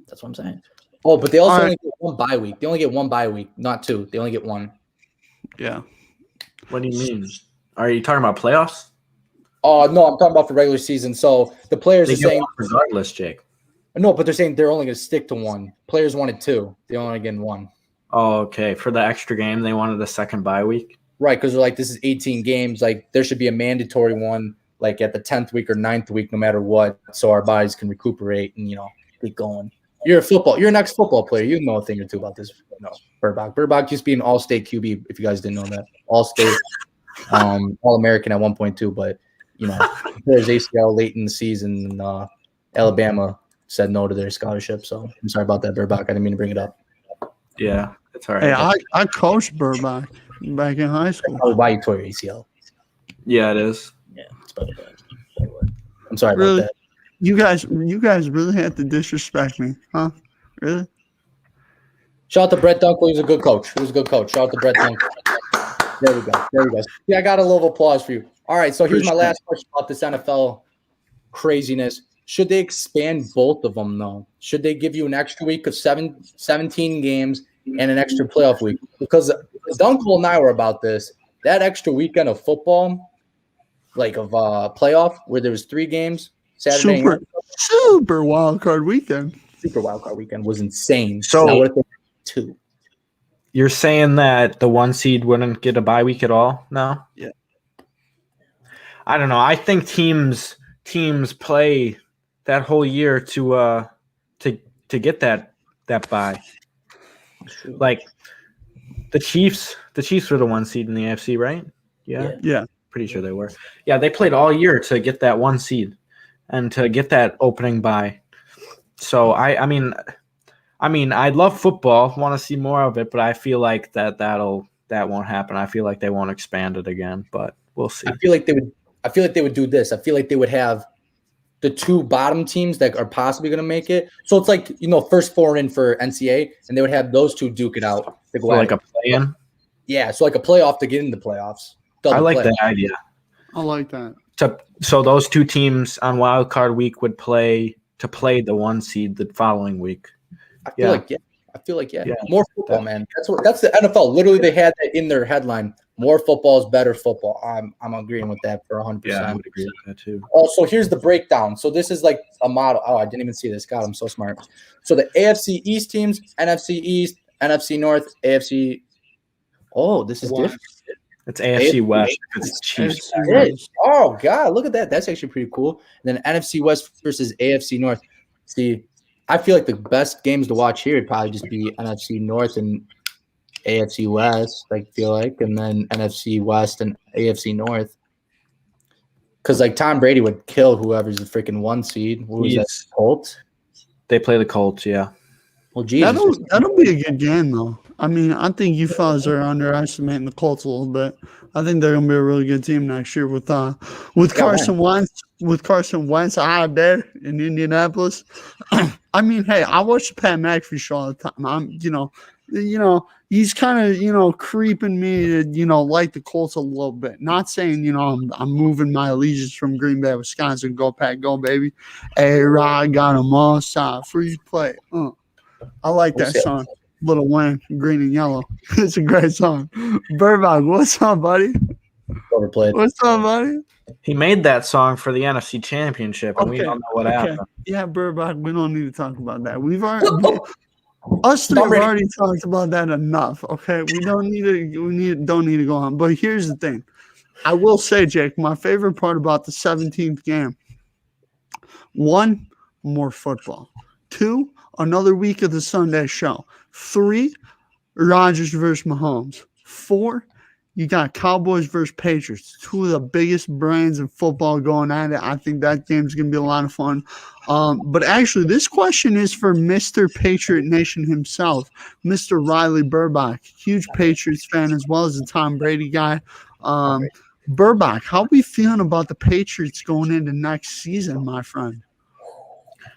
That's what I'm saying. Oh, but they also only get 1 bye week. They only get 1 bye week, not 2. They only get 1. Yeah. What do you mean? Are you talking about playoffs? Oh, no, I'm talking about for regular season. So the players are saying regardless, Jake. No, but they're saying they're only going to stick to 1. Players wanted 2. They only getting 1. Oh, okay. For the extra game, they wanted a second bye week. Right, because they're like, this is 18 games. Like, there should be a mandatory one, like at the 10th week or 9th week, no matter what, so our bodies can recuperate and keep going. You're an ex-football player. You know a thing or two about this. Burbach. Burbach used to be an all-state QB, if you guys didn't know that. All-state, all-American at one point too. But, there's ACL late in the season. And, Alabama said no to their scholarship. So I'm sorry about that, Burbach. I didn't mean to bring it up. Yeah, it's all right. Hey, I coached Burbach back in high school. Probably why you tore your ACL. Yeah, it is. Yeah, it's probably bad. I'm sorry Really? about that. You guys really had to disrespect me, huh? Really? Shout out to Brett Duenkel. He was a good coach. Shout out to Brett Duenkel. There we go. Yeah, I got a little applause for you. All right, so here's my last question about this NFL craziness. Should they expand both of them, though? Should they give you an extra week of 17 games and an extra playoff week? Because Duenkel and I were about this. That extra weekend of football, like of playoff, where there was 3 games, Saturday super wild card weekend. Super wild card weekend was insane. So now what if they 2? You're saying that the 1 seed wouldn't get a bye week at all now? Yeah. I don't know. I think teams play that whole year to get that bye. Like the Chiefs were the 1 seed in the AFC, right? Yeah. Pretty sure they were. Yeah, they played all year to get that 1 seed and to get that opening bye. So I mean, I love football, want to see more of it, but I feel like that won't happen. I feel like they won't expand it again, but we'll see. I feel like they would do this. I feel like they would have the 2 bottom teams that are possibly going to make it. So it's like, first 4 in for NCAA, and they would have those 2 duke it out. To go like a play-in? Yeah, so like a playoff to get into the playoffs. I like that idea. I like that. So those 2 teams on wild card week would play the 1 seed the following week. I feel like more football, man. That's the NFL. Literally, they had that in their headline. More football is better football. I'm agreeing with that for 100%. Yeah, I would agree with that too. Also, here's the breakdown. So this is like a model. Oh, I didn't even see this. God, I'm so smart. So the AFC East teams, NFC East, NFC North, AFC. Oh, this is different. It's AFC West. It's Chiefs. Oh God, look at that. That's actually pretty cool. And then NFC West versus AFC North. See, I feel like the best games to watch here would probably just be NFC North and AFC West, I feel like, and then NFC West and AFC North. Because like Tom Brady would kill whoever's the freaking 1 seed. Who was that? Colts? They play the Colts, yeah. Well, Jesus. That'll be a good game, though. I mean, I think you fellas are underestimating the Colts a little bit. I think they're gonna be a really good team next year with Carson Wentz. With Carson Wentz out there in Indianapolis. I mean, hey, I watch the Pat McAfee show all the time. I'm, he's kind of, creeping me to, like the Colts a little bit. Not saying, I'm moving my allegiance from Green Bay, Wisconsin. Go Pack, go baby. Hey, Rod got him all side. Free play. I like that song. Little Wayne, Green and Yellow. It's a great song. Burbach, what's up, buddy? Overplayed. What's up, buddy? He made that song for the NFC Championship, and we don't know what happened. Yeah, Burbach, we don't need to talk about that. Us three have already talked about that enough. Okay, we don't need to go on. But here's the thing. I will say, Jake, my favorite part about the 17th game: 1, more football; 2, another week of the Sunday show; 3, Rodgers versus Mahomes; 4, you got Cowboys versus Patriots, 2 of the biggest brands in football going at it. I think that game's going to be a lot of fun. But actually, this question is for Mr. Patriot Nation himself, Mr. Riley Burbach, huge Patriots fan as well as a Tom Brady guy. Burbach, how are we feeling about the Patriots going into next season, my friend?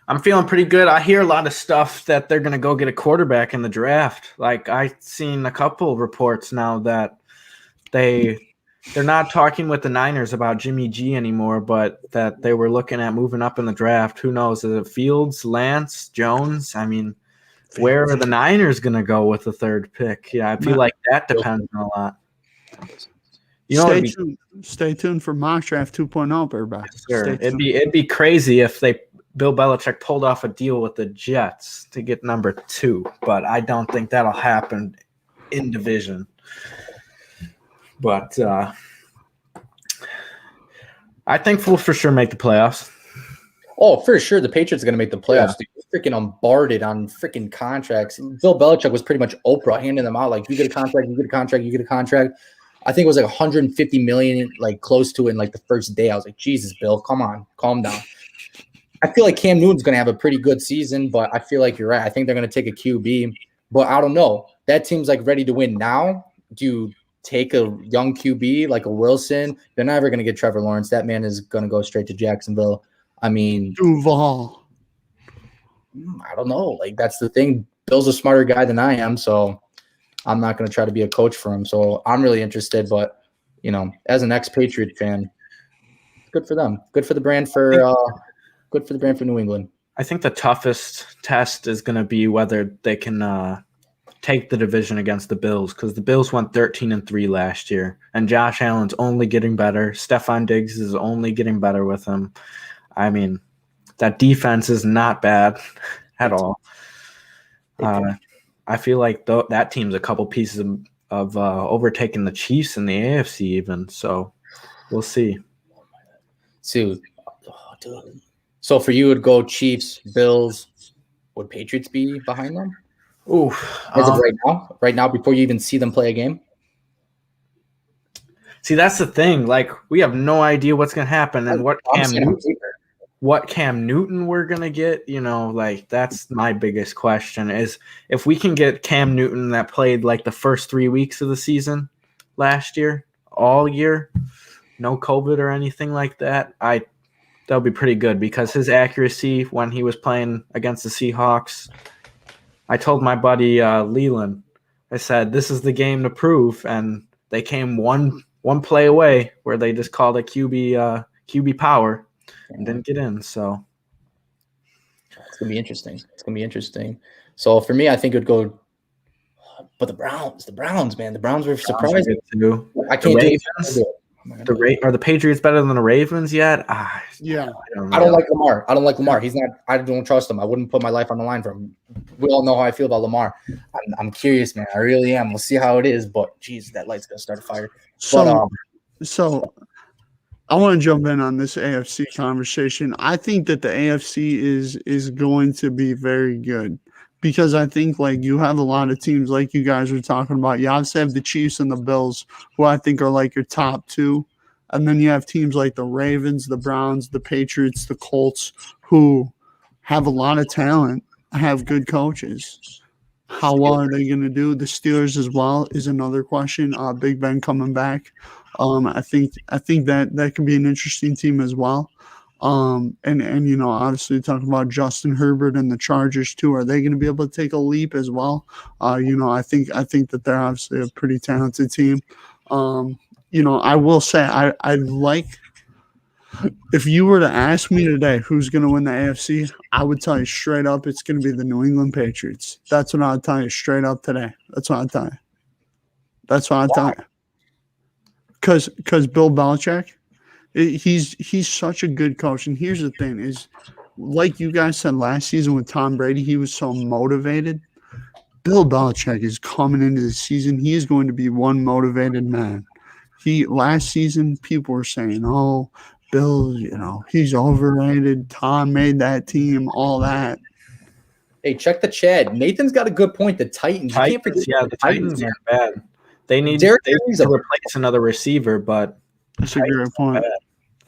I'm feeling pretty good. I hear a lot of stuff that they're going to go get a quarterback in the draft. Like, I've seen a couple reports now that they're not talking with the Niners about Jimmy G anymore, but that they were looking at moving up in the draft. Who knows? Is it Fields, Lance, Jones? I mean, where are the Niners going to go with the 3rd pick? Yeah, I feel like that depends on a lot. Stay tuned for Mock Draft 2.0, Burbach. Sure. It'd be crazy if Bill Belichick pulled off a deal with the Jets to get number 2, but I don't think that'll happen in division. But I think we'll for sure make the playoffs. Oh, for sure. The Patriots are going to make the playoffs. Yeah. They're freaking bombarded on freaking contracts. Bill Belichick was pretty much Oprah handing them out. Like, you get a contract, you get a contract, you get a contract. I think it was like 150 million, like close to it in like the first day. I was like, Jesus, Bill, come on, calm down. I feel like Cam Newton's going to have a pretty good season, but I feel like you're right. I think they're going to take a QB, but I don't know. That team's like ready to win now. Do you take a young QB like a Wilson? They're never going to get Trevor Lawrence. That man is going to go straight to Jacksonville. I mean, Duval. I don't know. Like, that's the thing. Bill's a smarter guy than I am, so I'm not going to try to be a coach for him. So I'm really interested, but, you know, as an ex-Patriot fan, good for them. Good for the brand good for the brand for New England. I think the toughest test is going to be whether they can take the division against the Bills, because the Bills went 13-3 last year, and Josh Allen's only getting better. Stephon Diggs is only getting better with him. I mean, that defense is not bad at all. I feel like that team's a couple pieces of overtaking the Chiefs in the AFC even. So we'll see. So for you, it would go Chiefs, Bills. Would Patriots be behind them? Ooh, as of right now? Right now, before you even see them play a game? See, that's the thing. Like, we have no idea what's going to happen and what Cam Newton we're going to get. You know, like, that's my biggest question is if we can get Cam Newton that played like the first 3 weeks of the season last year, all year, no COVID or anything like that, that'll be pretty good, because his accuracy when he was playing against the Seahawks, I told my buddy Leland, I said, this is the game to prove, and they came one play away where they just called a QB power and didn't get in. So it's gonna be interesting. So for me, I think it would go, but the Browns, man, the Browns were surprising too. I can't do it. Are the Patriots better than the Ravens yet? Yeah. I don't like Lamar. He's not. I don't trust him. I wouldn't put my life on the line for him. We all know how I feel about Lamar. I'm curious, man. I really am. We'll see how it is. But geez, that light's gonna start a fire. So I want to jump in on this AFC conversation. I think that the AFC is going to be very good, because I think, like, you have a lot of teams like you guys were talking about. You obviously have the Chiefs and the Bills, who I think are like your top 2. And then you have teams like the Ravens, the Browns, the Patriots, the Colts, who have a lot of talent, have good coaches. How well are they going to do? The Steelers as well is another question. Big Ben coming back. I think that could be an interesting team as well. And you know, obviously talking about Justin Herbert and the Chargers too. Are they going to be able to take a leap as well? You know, I think that they're obviously a pretty talented team. You know, I will say I like, if you were to ask me today who's going to win the AFC, I would tell you straight up it's going to be the New England Patriots. That's what I'll tell you straight up today. That's what I'll tell you. Because Bill Belichick, He's such a good coach. And here's the thing: is like you guys said last season with Tom Brady, he was so motivated. Bill Belichick is coming into the season. He is going to be one motivated man. Last season, people were saying, "Oh, Bill, he's overrated. Tom made that team, all that." Hey, check the chat. Nathan's got a good point. The Titans. You can't forget the Titans man. are bad. They need Derrick to replace another receiver, but That's a great point.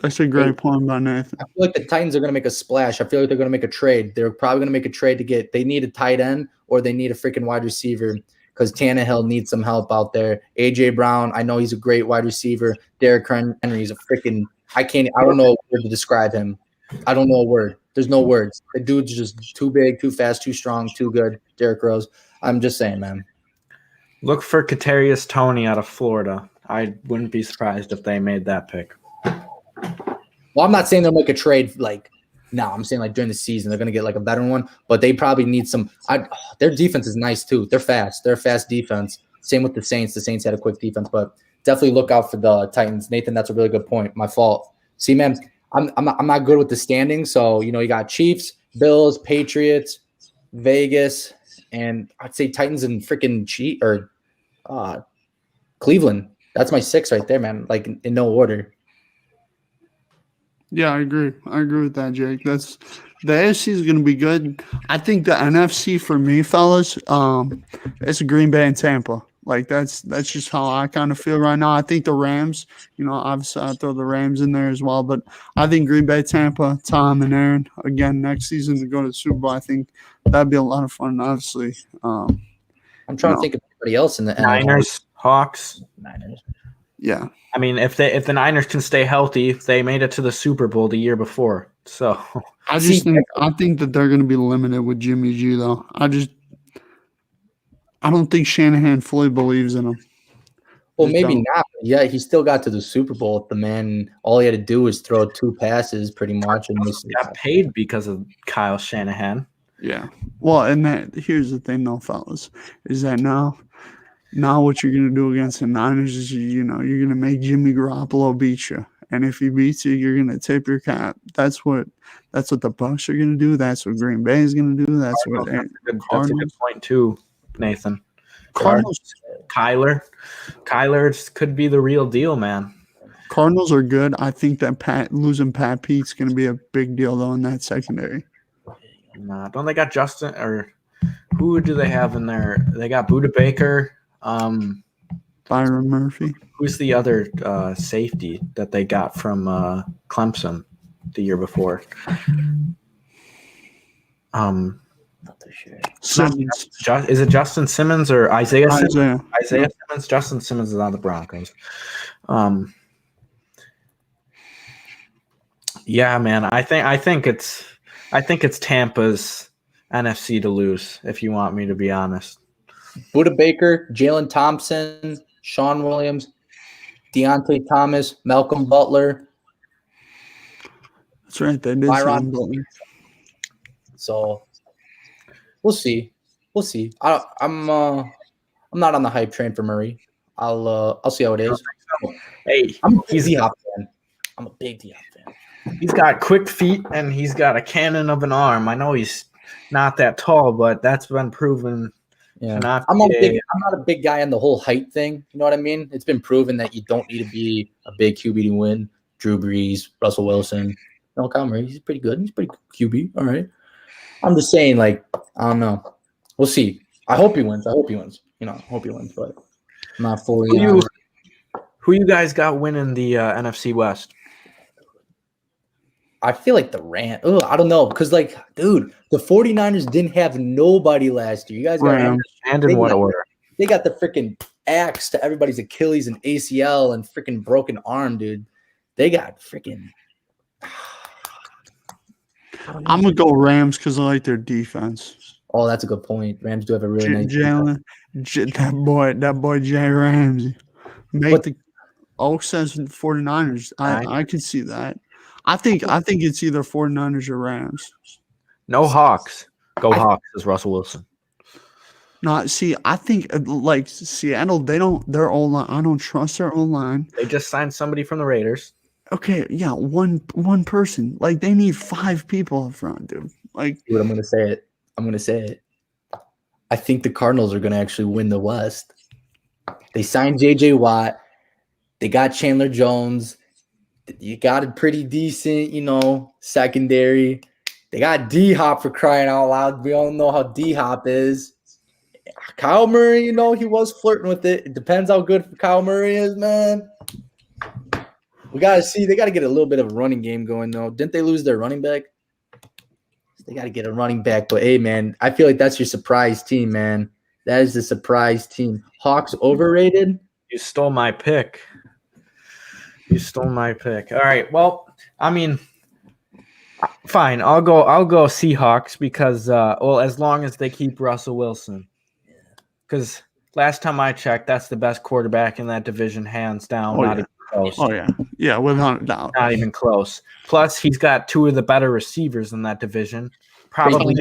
That's a great point by Nathan. I feel like the Titans are going to make a splash. I feel like they're going to make a trade. They're probably going to make a trade they need a tight end or they need a freaking wide receiver because Tannehill needs some help out there. A.J. Brown, I know he's a great wide receiver. Derrick Henry is a freaking – I don't know a word to describe him. I don't know a word. There's no words. The dude's just too big, too fast, too strong, too good. Derrick Rose. I'm just saying, man. Look for Kadarius Toney out of Florida. I wouldn't be surprised if they made that pick. Well, I'm not saying they'll make a trade I'm saying during the season they're going to get a veteran one, but they probably need some. Their defense is nice too. They're fast. They're a fast defense. Same with the Saints. The Saints had a quick defense, but definitely look out for the Titans. Nathan, that's a really good point. My fault. See, man, I'm not good with the standings. So you got Chiefs, Bills, Patriots, Vegas, and I'd say Titans and freaking Cleveland. That's my 6 right there, man. In no order. Yeah, I agree. I agree with that, Jake. The AFC is going to be good. I think the NFC for me, fellas, it's Green Bay and Tampa. That's just how I kind of feel right now. I think the Rams, obviously I throw the Rams in there as well, but I think Green Bay, Tampa, Tom and Aaron again next season to go to the Super Bowl. I think that'd be a lot of fun. Obviously, I'm trying to think of anybody else in the Niners, Hawks, Niners. Yeah. I mean, if the Niners can stay healthy, they made it to the Super Bowl the year before. So I think that they're going to be limited with Jimmy G though. I don't think Shanahan fully believes in him. Well, maybe not. Yeah, he still got to the Super Bowl with the man. All he had to do was throw 2 passes pretty much. And got paid because of Kyle Shanahan. Yeah. Well, and here's the thing though, fellas, is that now what you're going to do against the Niners is, you're going to make Jimmy Garoppolo beat you. And if he beats you, you're going to tip your cap. That's what the Bucs are going to do. That's what Green Bay is going to do. That's what that's a good point too, Nathan. Cardinals. Kyler could be the real deal, man. Cardinals are good. I think that losing Pat Pete's going to be a big deal though in that secondary. Nah, don't they got Justin or who do they have in there? They got Buda Baker. Byron Murphy. Who's the other safety that they got from Clemson the year before? Simmons. Is it Justin Simmons or Isaiah Simmons? Yep. Simmons. Justin Simmons is on the Broncos. Yeah, man. I think it's Tampa's NFC to lose. If you want me to be honest. Buda Baker, Jalen Thompson, Sean Williams, Deontay Thomas, Malcolm Butler. That's right. They did Byron Butler. So we'll see. I'm not on the hype train for Murray. I'll see how it is. Hey, I'm a big D-Hop fan. I'm a big D-Hop fan. He's got quick feet and he's got a cannon of an arm. I know he's not that tall, but that's been proven. Yeah, I'm not a big guy on the whole height thing. You know what I mean? It's been proven that you don't need to be a big QB to win. Drew Brees, Russell Wilson, Kyle Murray, he's pretty good. He's pretty QB. All right. I'm just saying, I don't know. We'll see. I hope he wins. I hope he wins, but I'm not fully. Who you guys got winning the NFC West? I feel like the Rams. Oh, I don't know. Because, dude, the 49ers didn't have nobody last year. You guys got and in what order? They got the freaking axe to everybody's Achilles and ACL and freaking broken arm, dude. They got freaking. I'm going to go Rams because I like their defense. Oh, that's a good point. Rams do have a really nice Jalen, that boy Jay Ramsey. Oak says 49ers. I can see that. I think it's either 49ers or Rams. No Hawks. Go Hawks, says Russell Wilson. No, see, I think Seattle, their O-line, I don't trust their O-line. They just signed somebody from the Raiders. Okay, yeah, one person. Like they need 5 people up front, dude. Like, Dude, I'm gonna say it. I think the Cardinals are gonna actually win the West. They signed J.J. Watt. They got Chandler Jones. You got a pretty decent, secondary. They got D-Hop for crying out loud. We all know how D-Hop is. Kyle Murray, he was flirting with it. It depends how good Kyle Murray is, man. We got to see. They got to get a little bit of a running game going, though. Didn't they lose their running back? They got to get a running back. But, hey, man, I feel like that's your surprise team, man. That is the surprise team. Hawks overrated? You stole my pick. All right. Well, I mean, fine. I'll go Seahawks because, as long as they keep Russell Wilson. Because last time I checked, that's the best quarterback in that division, hands down. Even close. Oh, yeah. Yeah, without a doubt. Not even close. Plus, he's got 2 of the better receivers in that division. Probably,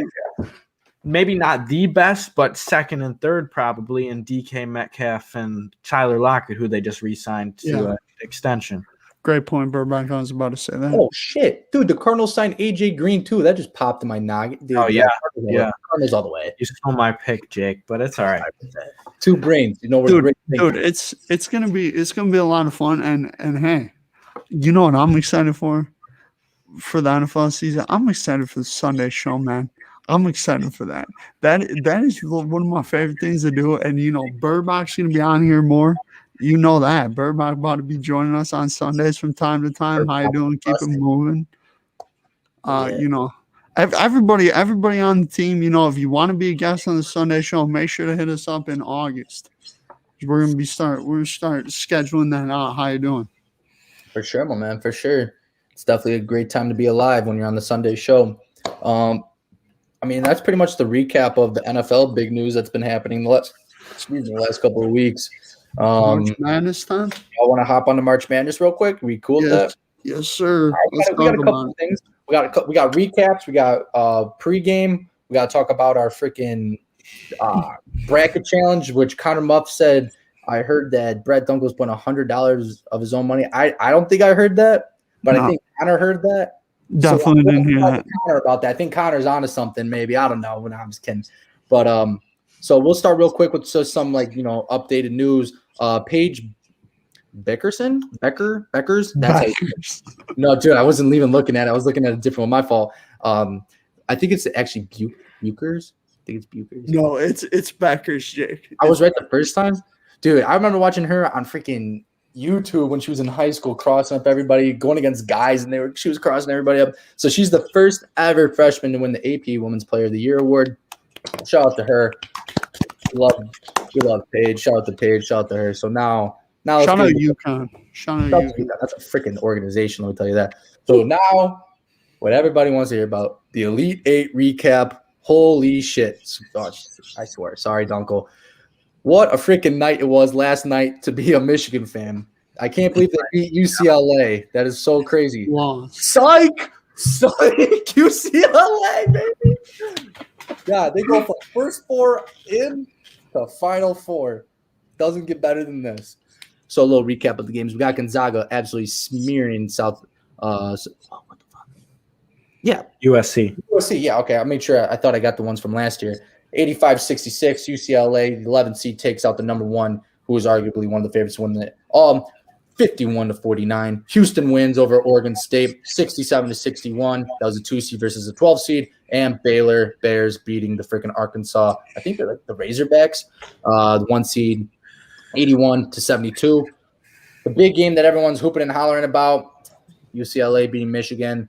maybe not the best, but second and third probably in DK Metcalf and Tyler Lockett, who they just re-signed to an extension. Great point, Burbank. I was about to say that. Oh, shit. Dude, the Cardinals signed A.J. Green, too. That just popped in my noggin. Dude, Cardinals all the way. You stole my pick, Jake, but it's all right. 2 brains. Dude, it's gonna be a lot of fun. And hey, you know what I'm excited for the NFL season? I'm excited for the Sunday show, man. I'm excited for that. That is one of my favorite things to do. And Burbank's gonna be on here more. You know that. Burbank about to be joining us on Sundays from time to time. How you doing? Keep it moving. Everybody on the team, if you want to be a guest on the Sunday show, make sure to hit us up in August. We're gonna start scheduling that out. How you doing? For sure, my man. For sure. It's definitely a great time to be alive when you're on the Sunday show. That's pretty much the recap of the NFL big news that's been happening the last couple of weeks. March Madness time. I want to hop on to March Madness real quick. We cool with that? Yes, sir. We got a couple of things. We got recaps. We got pregame. We got to talk about our freaking bracket challenge, which Connor Muff said. I heard that Brett Dunkel's put $100 of his own money. I don't think I heard that, but I think Connor heard that. Definitely didn't hear that. Connor about that. I think Connor's onto something. Maybe I don't know. When I'm just kidding, but so we'll start real quick with just some updated news. Paige Beckers. No, dude, I wasn't even looking at it. I was looking at a different one. My fault. I think it's actually Bukers. I think it's Bukers. No, it's Beckers, Jake. I was right the first time. Dude, I remember watching her on freaking YouTube when she was in high school, crossing up everybody, going against guys, and she was crossing everybody up. So she's the first ever freshman to win the AP Women's Player of the Year award. Shout out to her. We love Paige. Shout out to Paige. Shout out to her. So now shout out UConn. Shout out UConn. That's a freaking organization. Let me tell you that. So now, what everybody wants to hear about the Elite Eight recap. Holy shit! Oh, I swear. Sorry, Duenkel. What a freaking night it was last night to be a Michigan fan. I can't believe they beat UCLA. That is so crazy. Wow. Psych! UCLA, baby. Yeah, they go from first 4 in to Final 4. Doesn't get better than this. So a little recap of the games. We got Gonzaga absolutely smearing South. What the fuck? Yeah. USC. Yeah, okay. I made sure. I thought I got the ones from last year. 85-66, UCLA, the 11th seed takes out the number 1, who was arguably one of the favorites to win it. 51-49. Houston wins over Oregon State, 67-61. That was a 2 seed versus a 12 seed. And Baylor Bears beating the freaking Arkansas. I think they're like the Razorbacks. The 1 seed, 81-72. The big game that everyone's hooping and hollering about, UCLA beating Michigan.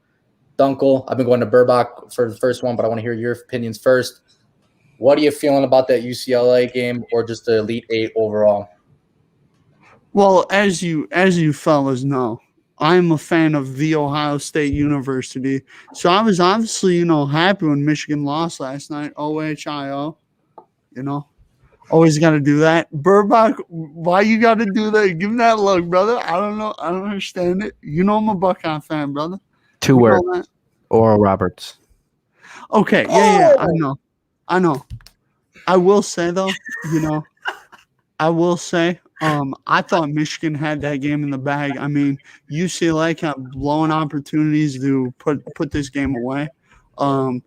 Duenkel, I've been going to Burbach for the first one, but I want to hear your opinions first. What are you feeling about that UCLA game or just the Elite Eight overall? Well, as you fellas know, I'm a fan of The Ohio State University. So I was obviously, happy when Michigan lost last night. OHIO, always got to do that. Burbach, why you got to do that? Give me that look, brother. I don't know. I don't understand it. I'm a Buckeye fan, brother. 2 words. Oral Roberts. Okay. Yeah. I know. I will say, though, I will say, I thought Michigan had that game in the bag. I mean, UCLA kept blowing opportunities to put this game away. And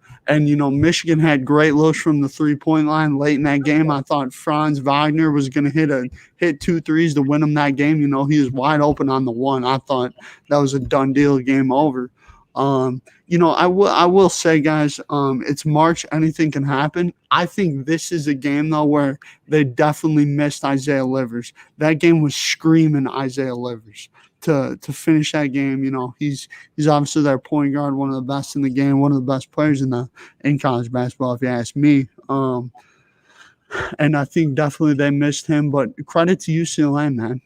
Michigan had great looks from the 3-point line late in that game. I thought Franz Wagner was going to hit 2 threes to win them that game. He was wide open on the one. I thought that was a done deal, game over. I will say, guys, it's March. Anything can happen. I think this is a game, though, where they definitely missed Isaiah Livers. That game was screaming Isaiah Livers to finish that game. He's obviously their point guard, one of the best in the game, one of the best players in college basketball, if you ask me. And I think definitely they missed him, but credit to UCLA, man.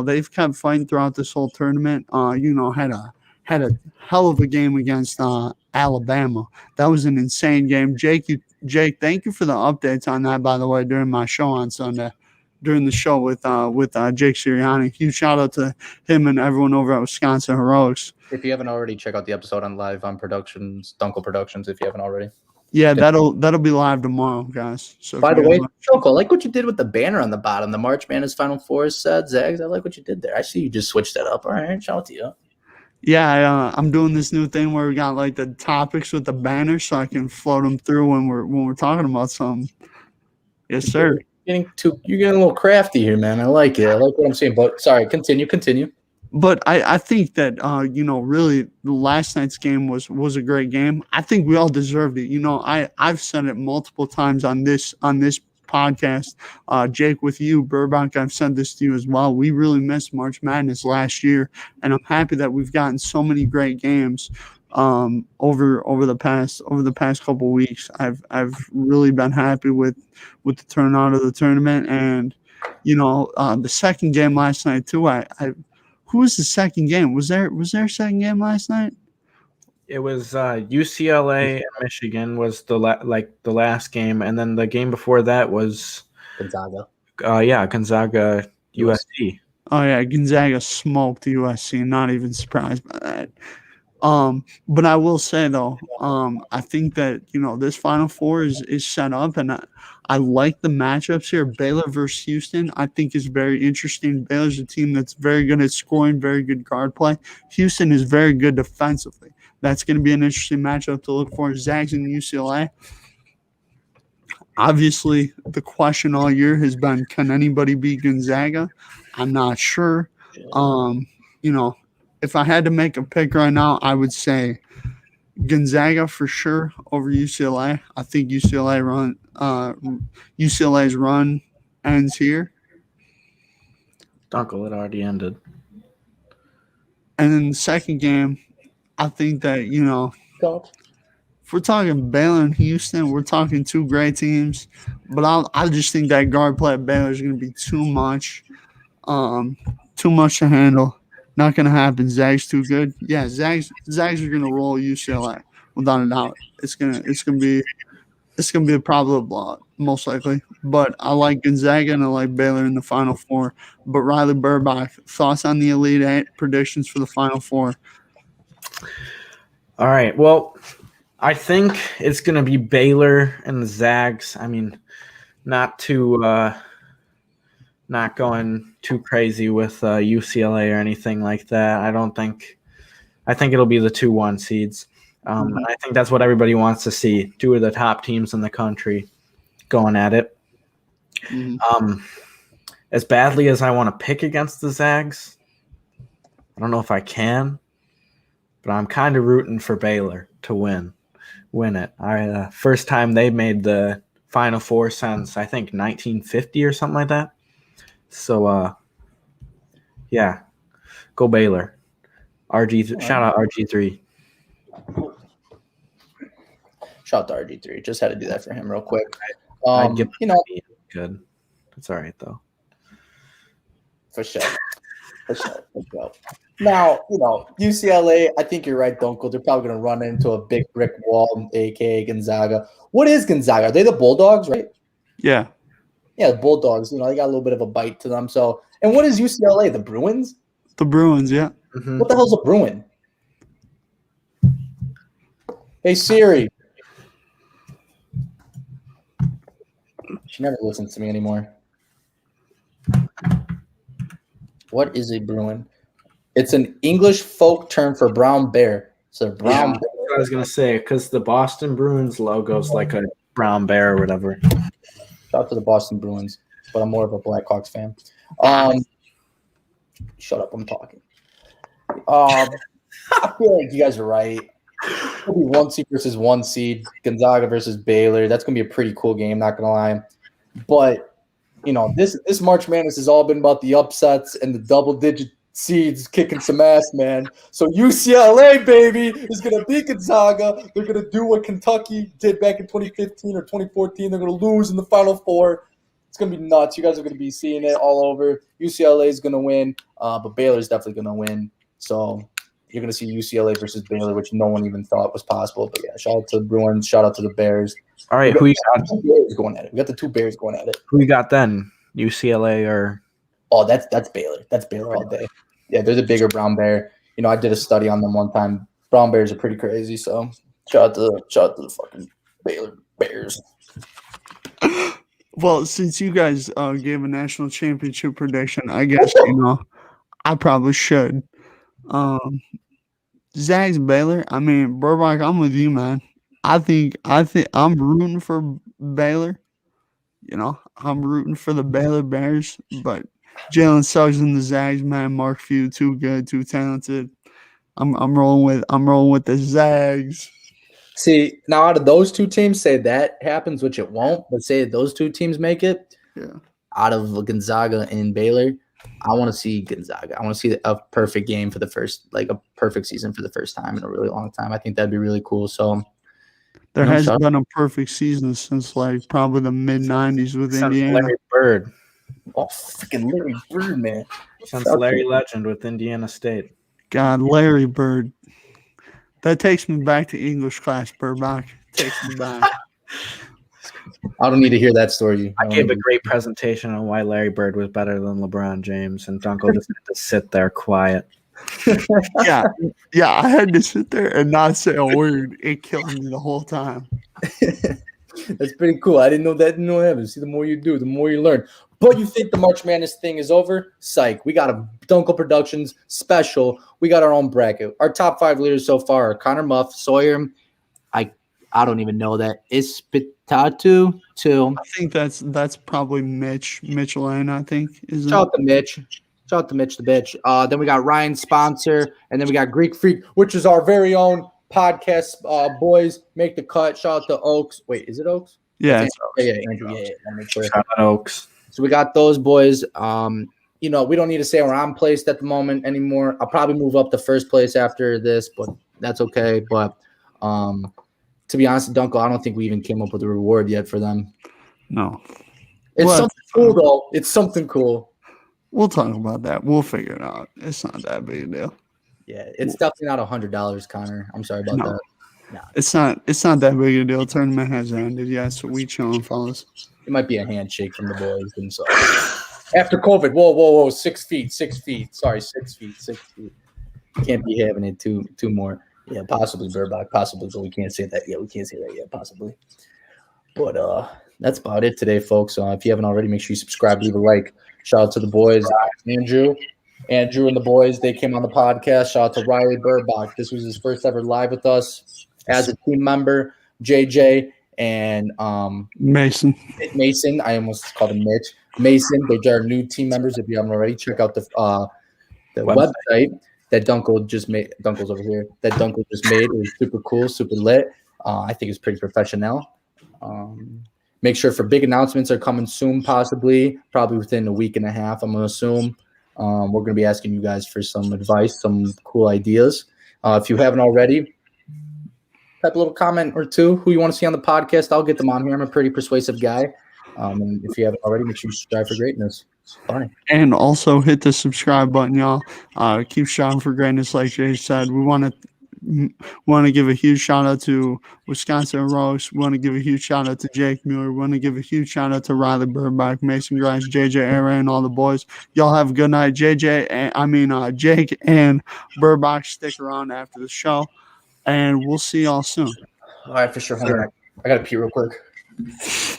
They've kept fighting throughout this whole tournament. Had a hell of a game against Alabama. That was an insane game. Jake, thank you for the updates on that, by the way, during my show on Sunday, during the show with Jake Sirianni. Huge shout out to him and everyone over at Wisconsin Heroics. If you haven't already, check out the episode on Live on Productions, Duenkel Productions, if you haven't already. Yeah, that'll be live tomorrow, guys. So by the way, Choco, I like what you did with the banner on the bottom. The March Madness Final Four said, Zags, I like what you did there. I see you just switched that up. All right, shout out to you. Yeah, I'm doing this new thing where we got like the topics with the banner, so I can float them through when we're talking about something. Yes, sir. You're getting a little crafty here, man. I like it. I like what I'm saying. But sorry, continue. But I think that really last night's game was a great game. I think we all deserved it. I've said it multiple times on this podcast. Jake, with you, Burbach, I've said this to you as well. We really missed March Madness last year, and I'm happy that we've gotten so many great games over the past couple weeks. I've really been happy with the turnout of the tournament, and the second game last night too. Who was the second game? Was there a second game last night? It was UCLA and Michigan was the last game, and then the game before that was Gonzaga. Gonzaga USC. Oh yeah, Gonzaga smoked USC. Not even surprised by that. But I will say though, I think that this Final Four is set up, and I like the matchups here. Baylor versus Houston, I think, is very interesting. Baylor's a team that's very good at scoring, very good guard play. Houston is very good defensively. That's going to be an interesting matchup to look for. Zags and UCLA. Obviously, the question all year has been, can anybody beat Gonzaga? I'm not sure. If I had to make a pick right now, I would say Gonzaga for sure over UCLA. I think UCLA's run ends here. Duenkel, it already ended. And then the second game, I think that, if we're talking Baylor and Houston, we're talking two great teams. But I just think that guard play at Baylor is going to be too much to handle. Not going to happen. Zags too good. Yeah, Zags are going to roll UCLA without a doubt. It's gonna be a probable blowout, most likely. But I like Gonzaga and I like Baylor in the Final Four. But Riley Burbach, thoughts on the Elite Eight, predictions for the Final Four? All right. Well, I think it's going to be Baylor and the Zags. I mean, not going too crazy with UCLA or anything like that. I think it'll be the 2-1 seeds. I think that's what everybody wants to see. Two of the top teams in the country going at it. Mm-hmm. As badly as I want to pick against the Zags, I don't know if I can, but I'm kind of rooting for Baylor to win it. First time they made the Final Four since, I think, 1950 or something like that. So, go Baylor. Shout out RG3. Shout out to RG3. Just had to do that for him real quick. Good. That's all right, though. For sure. Now, UCLA, I think you're right, Duenkel. They're probably going to run into a big brick wall, a.k.a. Gonzaga. What is Gonzaga? Are they the Bulldogs, right? Yeah. Yeah, the Bulldogs. They got a little bit of a bite to them. So, and what is UCLA? The Bruins? The Bruins, yeah. Mm-hmm. What the hell's a Bruin? Hey, Siri. She never listens to me anymore. What is a Bruin? It's an English folk term for brown bear. So brown That's what I was gonna say, because the Boston Bruins logo is like a brown bear or whatever. Shout out to the Boston Bruins, but I'm more of a Blackhawks fan. Shut up, I'm talking. I feel like you guys are right. It'll be 1 seed versus 1 seed, Gonzaga versus Baylor. That's gonna be a pretty cool game, not gonna lie. But this March Madness has all been about the upsets and the double-digit seeds kicking some ass, man. So UCLA, baby, is gonna beat Gonzaga. They're gonna do what Kentucky did back in 2015 or 2014. They're gonna lose in the Final Four. It's gonna be nuts. You guys are gonna be seeing it all over. UCLA is gonna win, but Baylor's definitely gonna win. So you're going to see UCLA versus Baylor, which no one even thought was possible. But yeah, shout out to the Bruins. Shout out to the Bears. All right, who you got? Two Bears going at it. We got the 2 Bears going at it. Who you got then? UCLA or? Oh, that's Baylor. That's Baylor all day. Yeah, they're the bigger brown bear. I did a study on them one time. Brown bears are pretty crazy. So shout out to the fucking Baylor Bears. Well, since you guys gave a national championship prediction, I guess I probably should. Zags Baylor. I mean, Burbach, I'm with you, man. I think I'm rooting for Baylor. I'm rooting for the Baylor Bears, but Jalen Suggs and the Zags, man. Mark Few, too good, too talented. I'm rolling with the Zags. See, now out of those 2 teams, say that happens, which it won't, but say those 2 teams make it. Yeah. Out of Gonzaga and Baylor, I want to see Gonzaga. I want to see a perfect game for the first, like a perfect season for the first time in a really long time. I think that'd be really cool. So there hasn't been a perfect season since like probably the mid-90s with Indiana. Larry Bird. Oh, freaking Larry Bird, man. Since Larry Legend with Indiana State. God, Larry Bird. That takes me back to English class, Burbach. Takes me back. I don't need to hear that story. I gave a great presentation on why Larry Bird was better than LeBron James, and Duenkel just had to sit there quiet. Yeah, I had to sit there and not say a word. It killed me the whole time. That's pretty cool. I didn't know that happened. See, the more you do, the more you learn. But you think the March Madness thing is over? Psych. We got a Duenkel Productions special. We got our own bracket. Our top 5 leaders so far are Connor Muff, Sawyer. I don't even know that. Ispitatu too. I think that's probably Mitch Lane, I think. Shout out to Mitch. Shout out to Mitch the bitch. Then we got Ryan Sponsor, and then we got Greek Freak, which is our very own podcast. Boys, make the cut. Shout out to Oaks. Wait, is it Oaks? Yeah. Yeah, Andrew. Yeah. I'll make sure. Shout out Oaks. So we got those boys. We don't need to say where I'm placed at the moment anymore. I'll probably move up to first place after this, but that's okay. But to be honest, Duenkel, I don't think we even came up with a reward yet for them. No. It's something cool, though. It's something cool. We'll talk about that. We'll figure it out. It's not that big a deal. Yeah, it's definitely not $100, Connor. I'm sorry about that. No. It's not that big a deal. Tournament has ended, yeah, so we chilling, fellas. It might be a handshake from the boys themselves. After COVID, whoa, 6 feet. Sorry, 6 feet. Can't be having it two more. Yeah, possibly Burbach, possibly, but we can't say that yet. Possibly. But that's about it today, folks. If you haven't already, make sure you subscribe, leave a like. Shout out to the boys, Andrew and the boys. They came on the podcast. Shout out to Riley Burbach. This was his first ever live with us as a team member. JJ and Mason. I almost called him Mitch. Mason. They're our new team members. If you haven't already, check out the website that Duenkel just made. Dunkel's over here. That Duenkel just made. It was super cool, super lit. I think it's pretty professional. Make sure for big announcements are coming soon, probably within a week and a half, I'm going to assume. We're going to be asking you guys for some advice, some cool ideas. If you haven't already, type a little comment or two who you want to see on the podcast. I'll get them on here. I'm a pretty persuasive guy. And if you haven't already, make sure you strive for greatness. It's funny. And also hit the subscribe button, y'all. Keep striving for greatness, like Jay said. We want to give a huge shout out to Wisconsin Rose. We want to give a huge shout out to Jake Mueller. We want to give a huge shout out to Riley Burbach, Mason Grimes, JJ Aaron, and all the boys. Y'all have a good night. Jake and Burbach stick around after the show, and we'll see y'all soon. All right, for sure. I got to pee real quick.